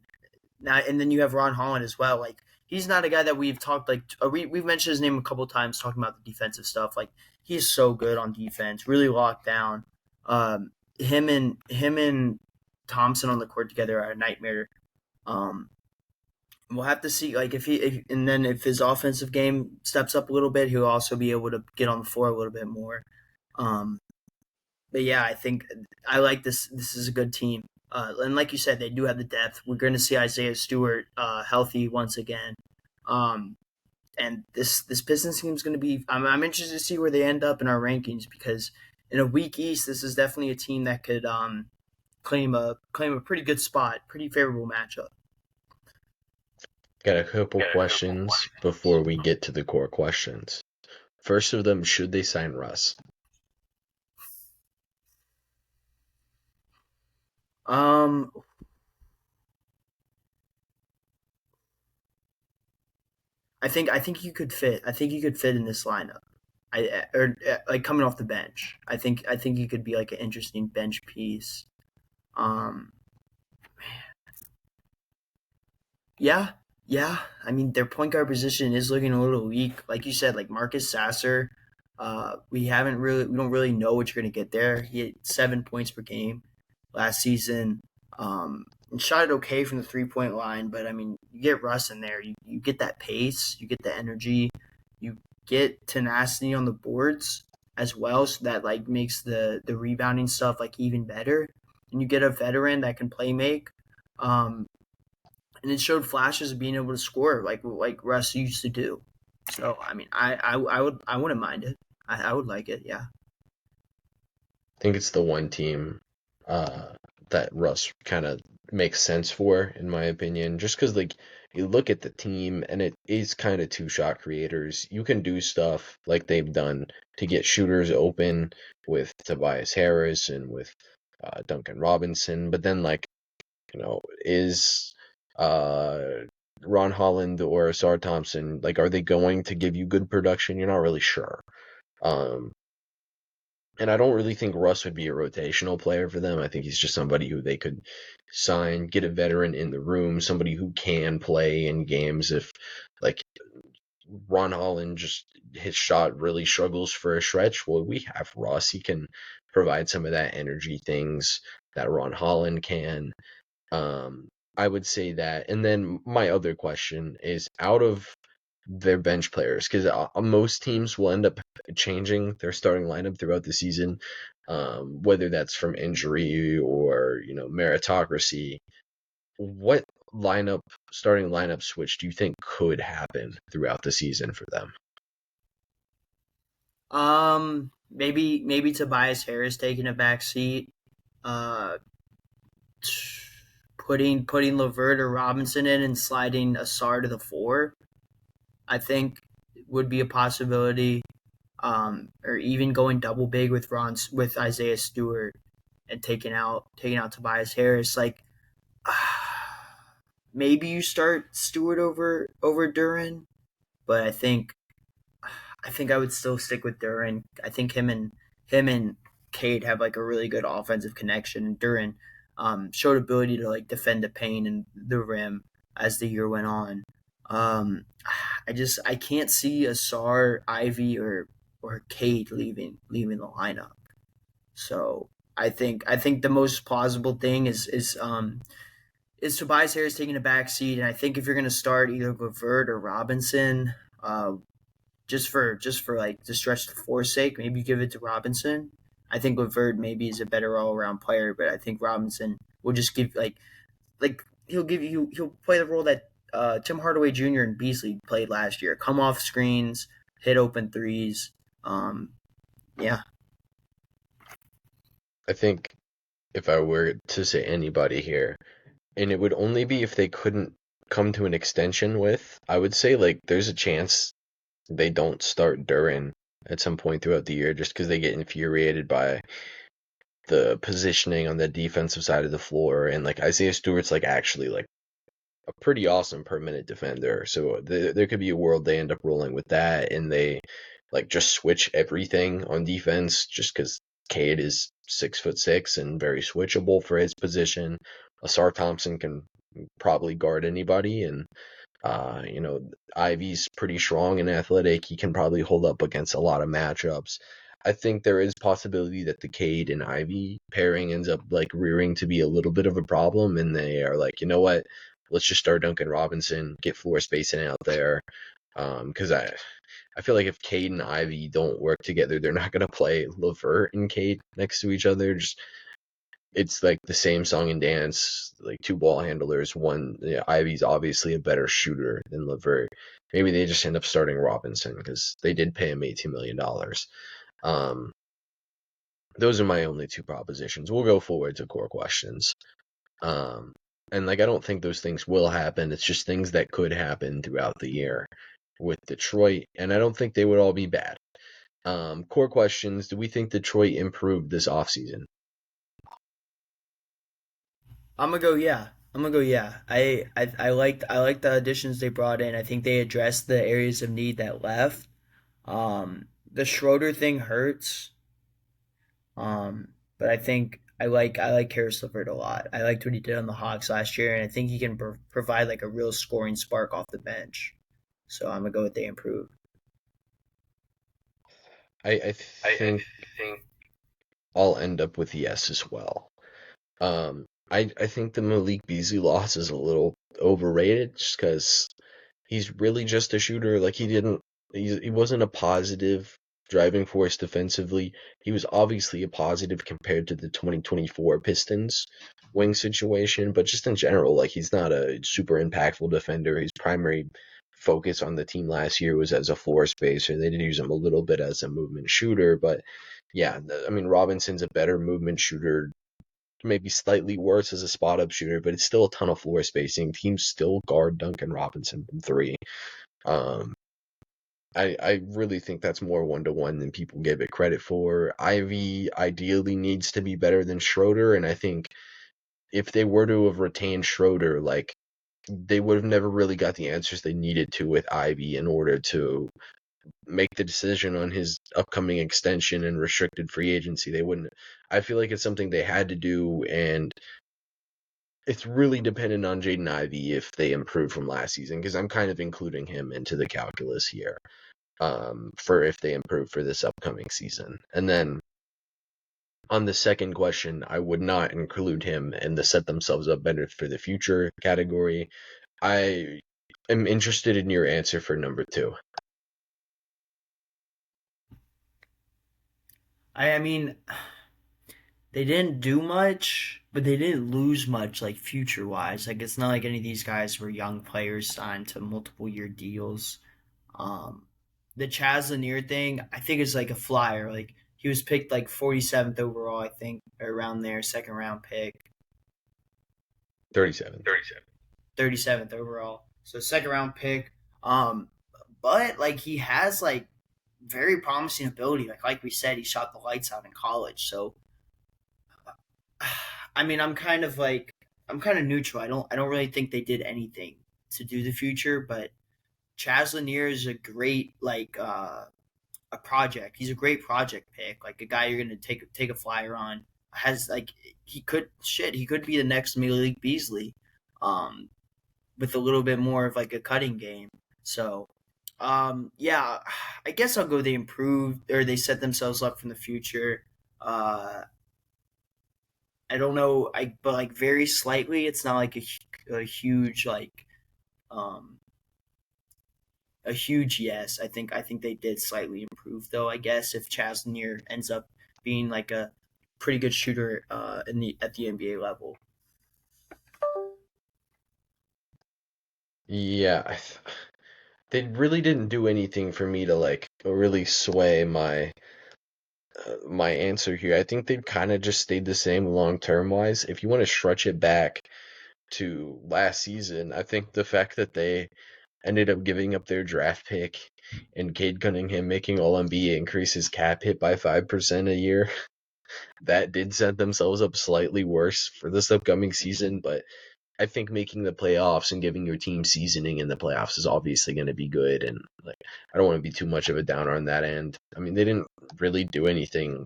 and then you have Ron Holland as well. Like he's not a guy that we've talked like we've mentioned his name a couple times talking about the defensive stuff. Like he's so good on defense, really locked down. Him and Thompson on the court together are a nightmare. Um, we'll have to see like and then if his offensive game steps up a little bit, he'll also be able to get on the floor a little bit more. Um, but yeah, I think I like this. This is a good team. And like you said, they do have the depth. We're going to see Isaiah Stewart healthy once again. Um, and this Pistons team is going to be. I'm interested to see where they end up in our rankings because in a weak East, this is definitely a team that could claim a pretty good spot, pretty favorable matchup. Got a couple questions before we get to the core questions. First of them, should they sign Russ? Um, I think you could fit. I think you could fit in this lineup. Like coming off the bench. I think you could be like an interesting bench piece. Um, yeah, yeah. I mean, their point guard position is looking a little weak. Like you said, like Marcus Sasser. We don't really know what you're gonna get there. He had 7 points per game last season. And shot it okay from the 3 point line, but I mean, you get Russ in there, you get that pace, you get the energy, you get tenacity on the boards as well, so that like makes the rebounding stuff like even better. And you get a veteran that can play make. Um, and it showed flashes of being able to score like Russ used to do. So I mean, I wouldn't mind it. I would like it. Yeah. I think it's the one team uh, that Russ kind of makes sense for, in my opinion, just because like you look at the team and it is kind of two shot creators. You can do stuff like they've done to get shooters open with Tobias Harris and with Duncan Robinson, but then like is uh, Ron Holland or Sar Thompson like are they going to give you good production? You're not really sure. Um, and I don't really think Russ would be a rotational player for them. I think he's just somebody who they could sign, get a veteran in the room, somebody who can play in games if, like, Ron Holland just his shot really struggles for a stretch. Well, we have Russ. He can provide some of that energy things that Ron Holland can. Um, I would say that. And then my other question is out of their bench players, because most teams will end up changing their starting lineup throughout the season, whether that's from injury or meritocracy. What lineup starting lineup switch do you think could happen throughout the season for them? Maybe Tobias Harris taking a back seat. Uh, putting Levert or Robinson in and sliding Asar to the four, I think would be a possibility. Or even going double big with Isaiah Stewart and taking out Tobias Harris. Like maybe you start Stewart over Duran, but I think I would still stick with Duran. I think him and Cade have like a really good offensive connection. Duran showed ability to like defend the paint and the rim as the year went on. Um, I can't see Asar, Ivy, or Cade leaving the lineup. So I think the most plausible thing is Tobias Harris taking a back seat, and I think if you're going to start either Levert or Robinson, just for like to stretch the floor's sake, maybe give it to Robinson. I think Levert maybe is a better all around player, but I think Robinson will just give like he'll play the role that Tim Hardaway Jr. and Beasley played last year. Come off screens, hit open threes. Um, yeah. I think if I were to say anybody here, and it would only be if they couldn't come to an extension with, I would say like there's a chance they don't start Duran at some point throughout the year just because they get infuriated by the positioning on the defensive side of the floor, and like Isaiah Stewart's like actually like a pretty awesome per minute defender. So there could be a world they end up rolling with that, and they like just switch everything on defense just because Cade is 6'6" and very switchable for his position. Asar Thompson can probably guard anybody, and you know, Ivy's pretty strong and athletic. He can probably hold up against a lot of matchups. I think there is possibility that the Cade and Ivy pairing ends up like rearing to be a little bit of a problem, and they are like, you know what, let's just start Duncan Robinson, get floor spacing out there. Because I feel like if Cade and Ivy don't work together, they're not gonna play Levert and Cade next to each other. Just it's like the same song and dance, like two ball handlers. One, yeah, Ivy's obviously a better shooter than Levert. Maybe they just end up starting Robinson because they did pay him $18 million. Um, those are my only two propositions. We'll go forward to core questions. Um, and like I don't think those things will happen. It's just things that could happen throughout the year with Detroit, and I don't think they would all be bad. Core questions: do we think Detroit improved this offseason? I'm gonna go. Yeah, I'm gonna go. Yeah, I liked the additions they brought in. I think they addressed the areas of need that left. The Schroeder thing hurts. But I like Harris Levert a lot. I liked what he did on the Hawks last year, and I think he can provide like a real scoring spark off the bench. So I'm gonna go with they improve. I think I'll end up with yes as well. I think the Malik Beasley loss is a little overrated just because he's really just a shooter. Like he didn't He wasn't a positive driving force defensively. He was obviously a positive compared to the 2024 Pistons wing situation, but just in general, like he's not a super impactful defender. His primary focus on the team last year was as a floor spacer. They did use him a little bit as a movement shooter, but yeah, I mean Robinson's a better movement shooter, maybe slightly worse as a spot up shooter, but it's still a ton of floor spacing. Teams still guard Duncan Robinson from three. Um, I really think that's more 1-to-1 than people give it credit for. Ivy ideally needs to be better than Schroeder, and I think if they were to have retained Schroeder, like they would have never really got the answers they needed to with Ivy in order to make the decision on his upcoming extension and restricted free agency. They wouldn't. I feel like it's something they had to do, and it's really dependent on Jaden Ivey if they improve from last season, because I'm kind of including him into the calculus here, for if they improve for this upcoming season. And then on the second question, I would not include him in the set themselves up better for the future category. I am interested in your answer for number two. I mean, they didn't do much, but they didn't lose much, like future wise. Like it's not like any of these guys were young players signed to multiple year deals. Um, the Chaz Lanier thing, I think is like a flyer. Like he was picked like 47th overall, I think, or around there, second round pick, 37. 37th overall. So second round pick. Um, but like he has like very promising ability. Like we said, he shot the lights out in college. So I mean, I'm kind of neutral. I don't really think they did anything to do the future, but Chaz Lanier is a great a project. He's a great project pick, like a guy you're gonna take a flyer on. Has like he could be the next Malik Beasley, um, with a little bit more of like a cutting game. So, yeah, I guess I'll go. They improved or they set themselves up for the future. Uh, I don't know, but like very slightly. It's not like a huge um a huge yes. I think they did slightly improve though. I guess if Chasnier ends up being like a pretty good shooter in the at the NBA level. Yeah, they really didn't do anything for me to like really sway my answer here. I think they've kind of just stayed the same long term wise. If you want to stretch it back to last season, I think the fact that they ended up giving up their draft pick and Cade Cunningham making All NBA increases cap hit by 5% a year, that did set themselves up slightly worse for this upcoming season. But I think making the playoffs and giving your team seasoning in the playoffs is obviously going to be good. And like, I don't want to be too much of a downer on that end. I mean, they didn't really do anything,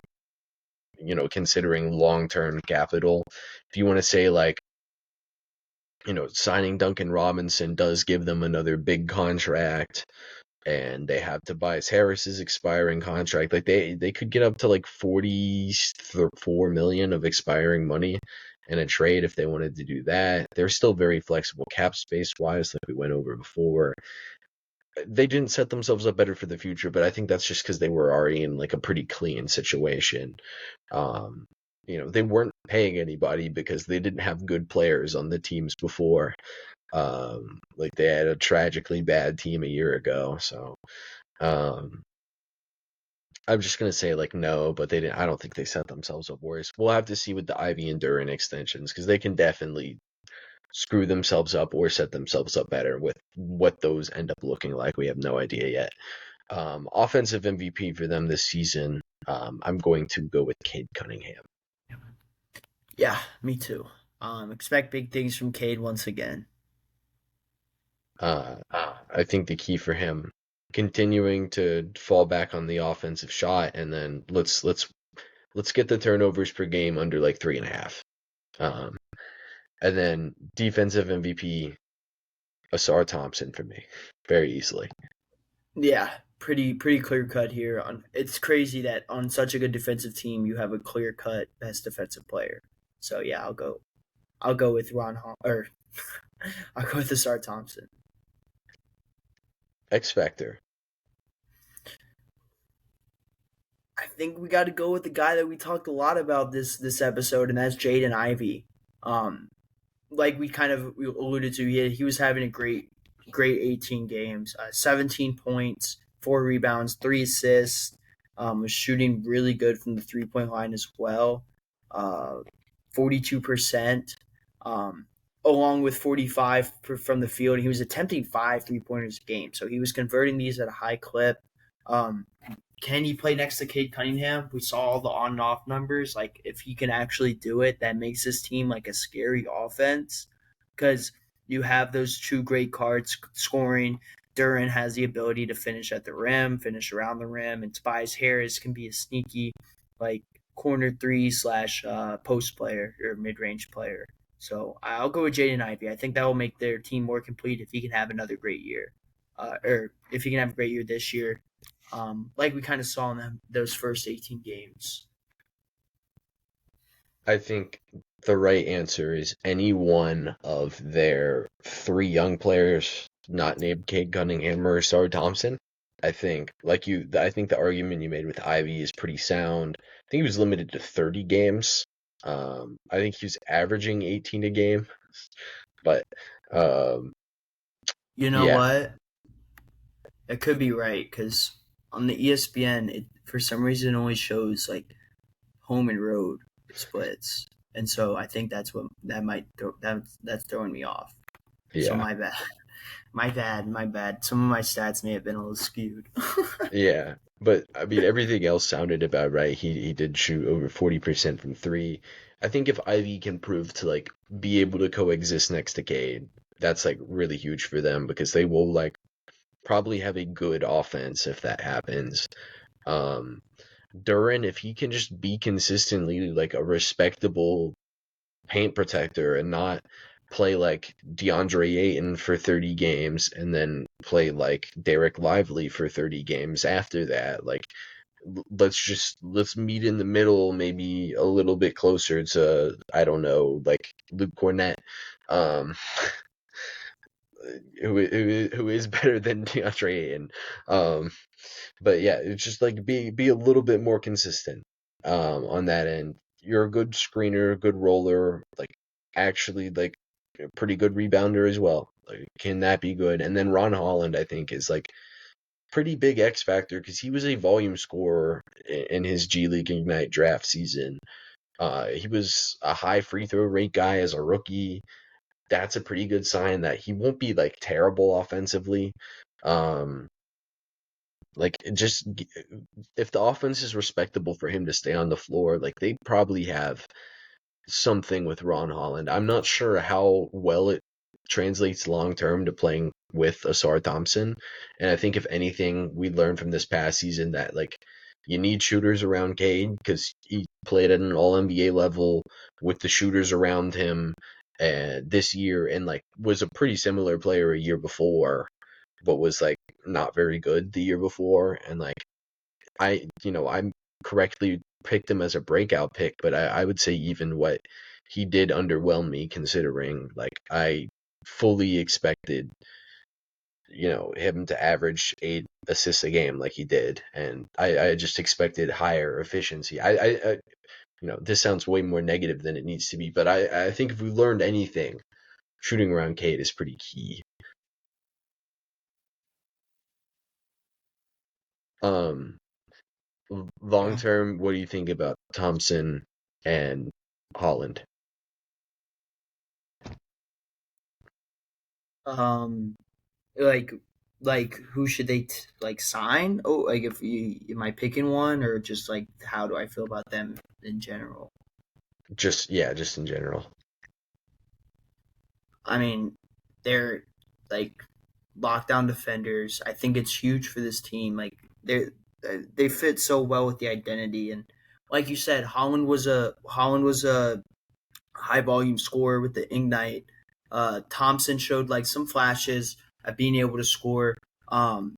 considering long-term capital. If you want to say like, signing Duncan Robinson does give them another big contract, and they have Tobias Harris's expiring contract. Like they could get up to like 44 million of expiring money in a trade if they wanted to do that. They're still very flexible cap space wise, like we went over before. They didn't set themselves up better for the future, but I think that's just because they were already in like a pretty clean situation. Um, they weren't paying anybody because they didn't have good players on the teams before. Like they had a tragically bad team a year ago, so um, I'm just gonna say like no, but they didn't. I don't think they set themselves up worse. We'll have to see with the Ivy and Duran extensions because they can definitely screw themselves up or set themselves up better with what those end up looking like. We have no idea yet. Offensive MVP for them this season, I'm going to go with Cade Cunningham. Yeah, me too. Expect big things from Cade once again. Uh, I think the key for him continuing to fall back on the offensive shot, and then let's get the turnovers per game under like 3.5. Um, and then defensive MVP, Asar Thompson for me, very easily. Yeah, pretty clear cut here. On it's crazy that on such a good defensive team you have a clear cut best defensive player. So yeah, I'll go with or I'll go with Asar Thompson. X Factor. think we got to go with the guy that we talked a lot about this episode, and that's Jaden Ivey. Um, like we alluded to, he was having a great 18 games, 17 points, 4 rebounds, 3 assists. Was shooting really good from the 3 point line as well, 42%, um, along with 45 from the field. He was attempting 5 3 pointers a game, so he was converting these at a high clip. Um, can he play next to Cade Cunningham? We saw all the on and off numbers. Like, if he can actually do it, that makes his team like a scary offense because you have those two great cards scoring. Duran has the ability to finish at the rim, finish around the rim, and Tobias Harris can be a sneaky like corner three slash post player or mid range player. So I'll go with Jaden Ivey. I think that will make their team more complete if he can have another great year, or if he can have a great year this year, like we kind of saw in those first 18 games. I think the right answer is any one of their three young players not named Cade Cunningham or Sar Thompson. I think the argument you made with Ivy is pretty sound. I think he was limited to 30 games. I think he was averaging 18 a game, but um, You know yeah, what? It could be right because on the ESPN, it for some reason only shows like home and road splits, and so I think that's what that might that's throwing me off. So yeah, my bad. Some of my stats may have been a little skewed. yeah. But I mean, everything else sounded about right. He did shoot over 40% from three. I think if Ivy can prove to like be able to coexist next to Cade, that's like really huge for them because they will like probably have a good offense if that happens. Um, Duran, if he can just be consistently like a respectable paint protector and not play like DeAndre Ayton for 30 games and then play like Derek Lively for 30 games after that, like let's meet in the middle, maybe a little bit closer to I don't know, like Luke Cornett, um, who is better than DeAndre Ayton. Um, but yeah, it's just like be a little bit more consistent on that end. You're a good screener, good roller, like actually like a pretty good rebounder as well. Like, can that be good? And then Ron Holland, I think, is like pretty big X factor because he was a volume scorer in his G League Ignite draft season. He was a high free throw rate guy as a rookie. That's a pretty good sign that he won't be like terrible offensively. Um, like just if the offense is respectable for him to stay on the floor, like they probably have something with Ron Holland. I'm not sure how well it translates long term to playing with Asar Thompson. And I think if anything, we learned from this past season that like you need shooters around Cade because he played at an All NBA level with the shooters around him this year and like was a pretty similar player a year before, but was like not very good the year before. And like I'm correctly picked him as a breakout pick, but I would say even what he did underwhelm me considering like I fully expected, him to average 8 assists a game like he did. And I just expected higher efficiency. This sounds way more negative than it needs to be, but I think if we learned anything, shooting around Cade is pretty key. Um, Long Yeah. term, what do you think about Thompson and Holland? Um, like who should they like sign? Oh, like if you am I picking one or just like how do I feel about them in general? Just in general. I mean, they're like lockdown defenders. I think it's huge for this team. Like they fit so well with the identity and like you said, Holland was a high volume scorer with the Ignite. Thompson showed like some flashes at being able to score. Um,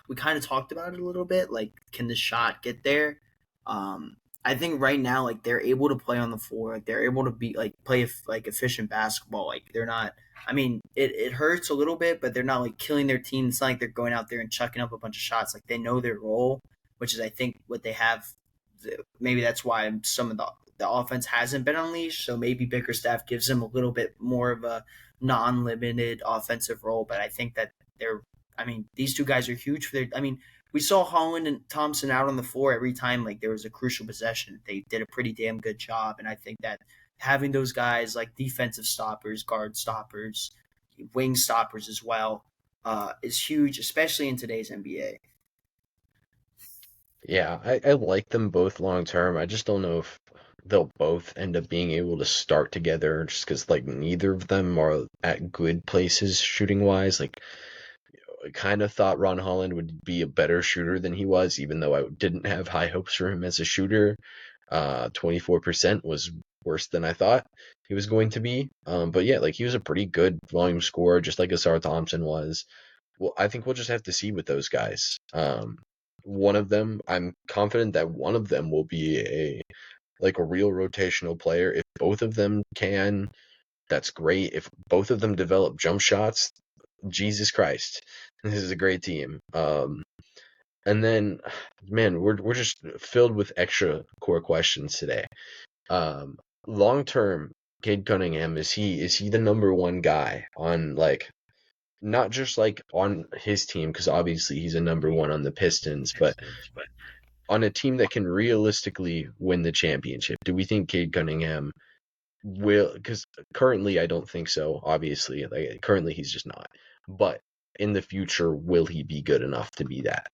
we kind of talked about it a little bit. Like, can the shot get there? Um, I think right now, like they're able to play on the floor. Like they're able to be like play like efficient basketball. Like they're not. I mean, it hurts a little bit, but they're not like killing their team. It's not like they're going out there and chucking up a bunch of shots. Like they know their role. which is I think what they have. Maybe that's why some of the offense hasn't been unleashed. So maybe Bickerstaff gives them a little bit more of a non-limited offensive role. But I think that they're. I mean, these two guys are huge for their. I mean, we saw Holland and Thompson out on the floor every time like there was a crucial possession. They did a pretty damn good job, and I think that having those guys like defensive stoppers, guard stoppers, wing stoppers as well is huge, especially in today's NBA. Yeah, I like them both long term. I just don't know if they'll both end up being able to start together just because like neither of them are at good places shooting wise. Like I kind of thought Ron Holland would be a better shooter than he was, even though I didn't have high hopes for him as a shooter. 24% was worse than I thought he was going to be. But yeah, like he was a pretty good volume scorer, just like Asar Thompson was. Well, I think we'll just have to see with those guys. One of them, I'm confident that one of them will be a real rotational player. If both of them can, that's great. If both of them develop jump shots, Jesus Christ, this is a great team. And then, man, we're just filled with extra core questions today. Um, Long term, Cade Cunningham, is he the number one guy on like not just like on his team because obviously he's a number one on the Pistons, but on a team that can realistically win the championship? Do we think Cade Cunningham will? Because currently I don't think so. Obviously, like currently he's just not. But in the future, will he be good enough to be that?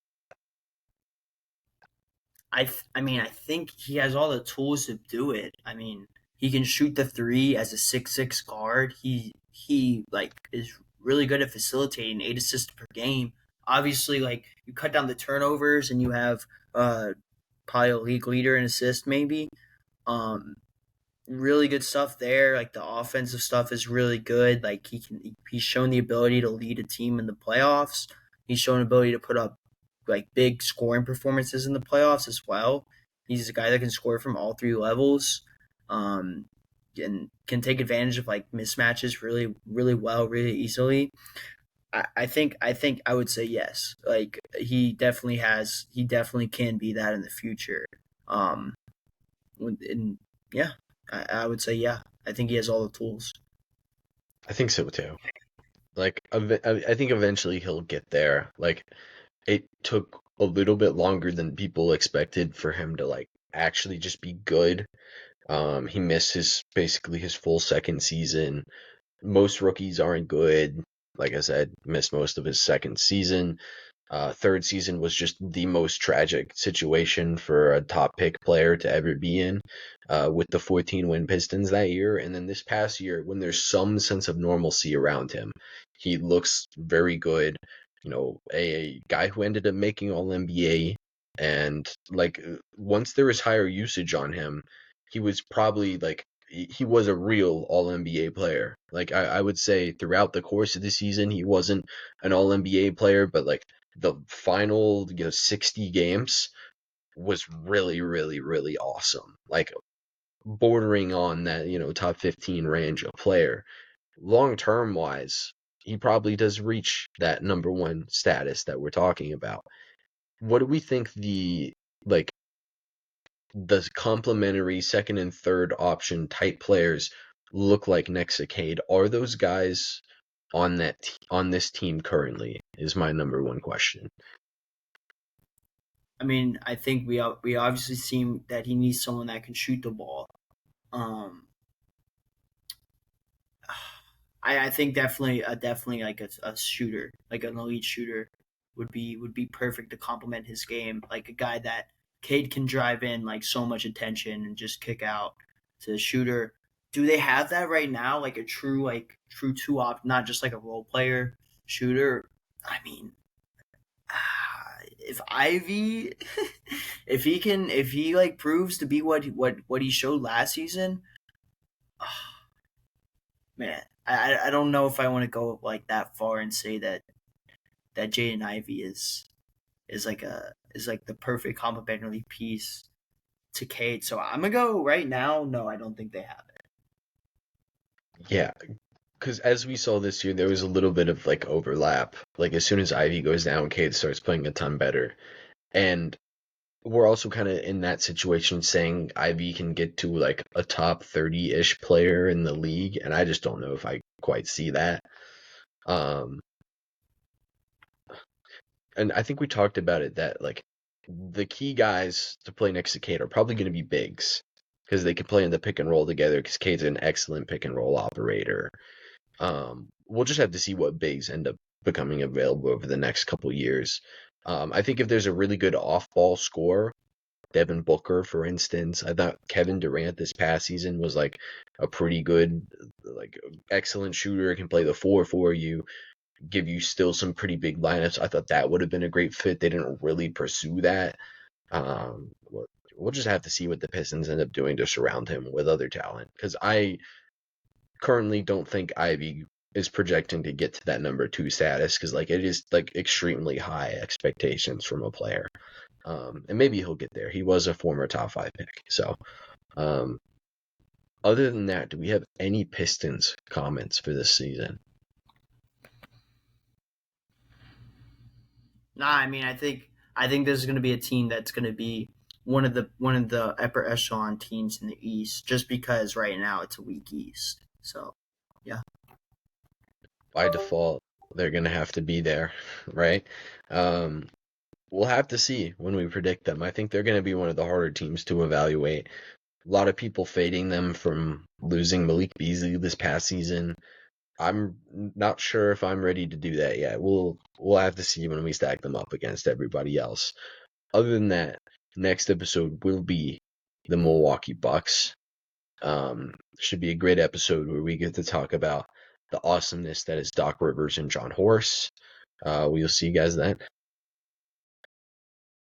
I mean, I think he has all the tools to do it. I mean, he can shoot the three as a 6'6" guard. He like is really good at facilitating 8 assists per game. Obviously, like you cut down the turnovers and you have probably a league leader in assists maybe. Um, really good stuff there. Like the offensive stuff is really good. Like he's shown the ability to lead a team in the playoffs. He's shown ability to put up like big scoring performances in the playoffs as well. He's a guy that can score from all three levels. Um, and can take advantage of like mismatches really well, really easily. I think I would say yes. Like he definitely can be that in the future. Um, and yeah, I would say yeah. I think he has all the tools. I think so too. Like, I think eventually he'll get there. Like, it took a little bit longer than people expected for him to like actually just be good. He missed his basically his full second season. Most rookies aren't good. Like I said, missed most of his second season. Third season was just the most tragic situation for a top pick player to ever be in, with the 14 win Pistons that year. And then this past year, when there's some sense of normalcy around him, he looks very good. You know, a guy who ended up making All NBA, and like once there was higher usage on him, he was probably like he was a real All NBA player. Like I would say throughout the course of the season, he wasn't an All NBA player, but like the final 60 games was really really really awesome, like bordering on that top 15 range of player. Long term wise, he probably does reach that number one status that we're talking about. What do we think like the complementary second and third option type players look like next to Cade? Are those guys on this team currently is my number one question. I mean, I think we obviously seen that he needs someone that can shoot the ball. Um, I think definitely like a shooter, like an elite shooter, would be perfect to complement his game. Like a guy that Cade can drive in like so much attention and just kick out to the shooter. Do they have that right now? Like a true two op, not just like a role player shooter. I mean, if Ivy, if he like proves to be what he showed last season, man, I don't know if I want to go like that far and say that Jaden Ivey is like the perfect complementary piece to Cade. So I'm gonna go right now. No, I don't think they have it. Yeah, because as we saw this year, there was a little bit of like overlap. Like as soon as Ivy goes down, Cade starts playing a ton better. And we're also kind of in that situation saying Ivy can get to like a top 30-ish player in the league, and I just don't know if I quite see that. Um, and I think we talked about it that like the key guys to play next to Cade are probably going to be bigs because they can play in the pick and roll together because Cade's an excellent pick and roll operator. We'll just have to see what bigs end up becoming available over the next couple years. I think if there's a really good off-ball scorer, Devin Booker, for instance, I thought Kevin Durant this past season was like a pretty good, like excellent shooter. Can play the four for you, give you still some pretty big lineups. I thought that would have been a great fit. They didn't really pursue that. We'll just have to see what the Pistons end up doing to surround him with other talent because I currently don't think Ivy is projecting to get to that number 2 status because like it is like extremely high expectations from a player. And maybe he'll get there. He was a former top 5 pick. So, other than that, do we have any Pistons comments for this season? Nah, I mean, I think this is going to be a team that's going to be one of the upper echelon teams in the East, just because right now it's a weak East. So yeah, By default, they're going to have to be there, right? Um, we'll have to see when we predict them. I think they're going to be one of the harder teams to evaluate. A lot of people fading them from losing Malik Beasley this past season. I'm not sure if I'm ready to do that yet. We'll have to see when we stack them up against everybody else. Other than that, next episode will be the Milwaukee Bucks. Should be a great episode where we get to talk about the awesomeness that is Doc Rivers and John Horst. We'll see you guys then.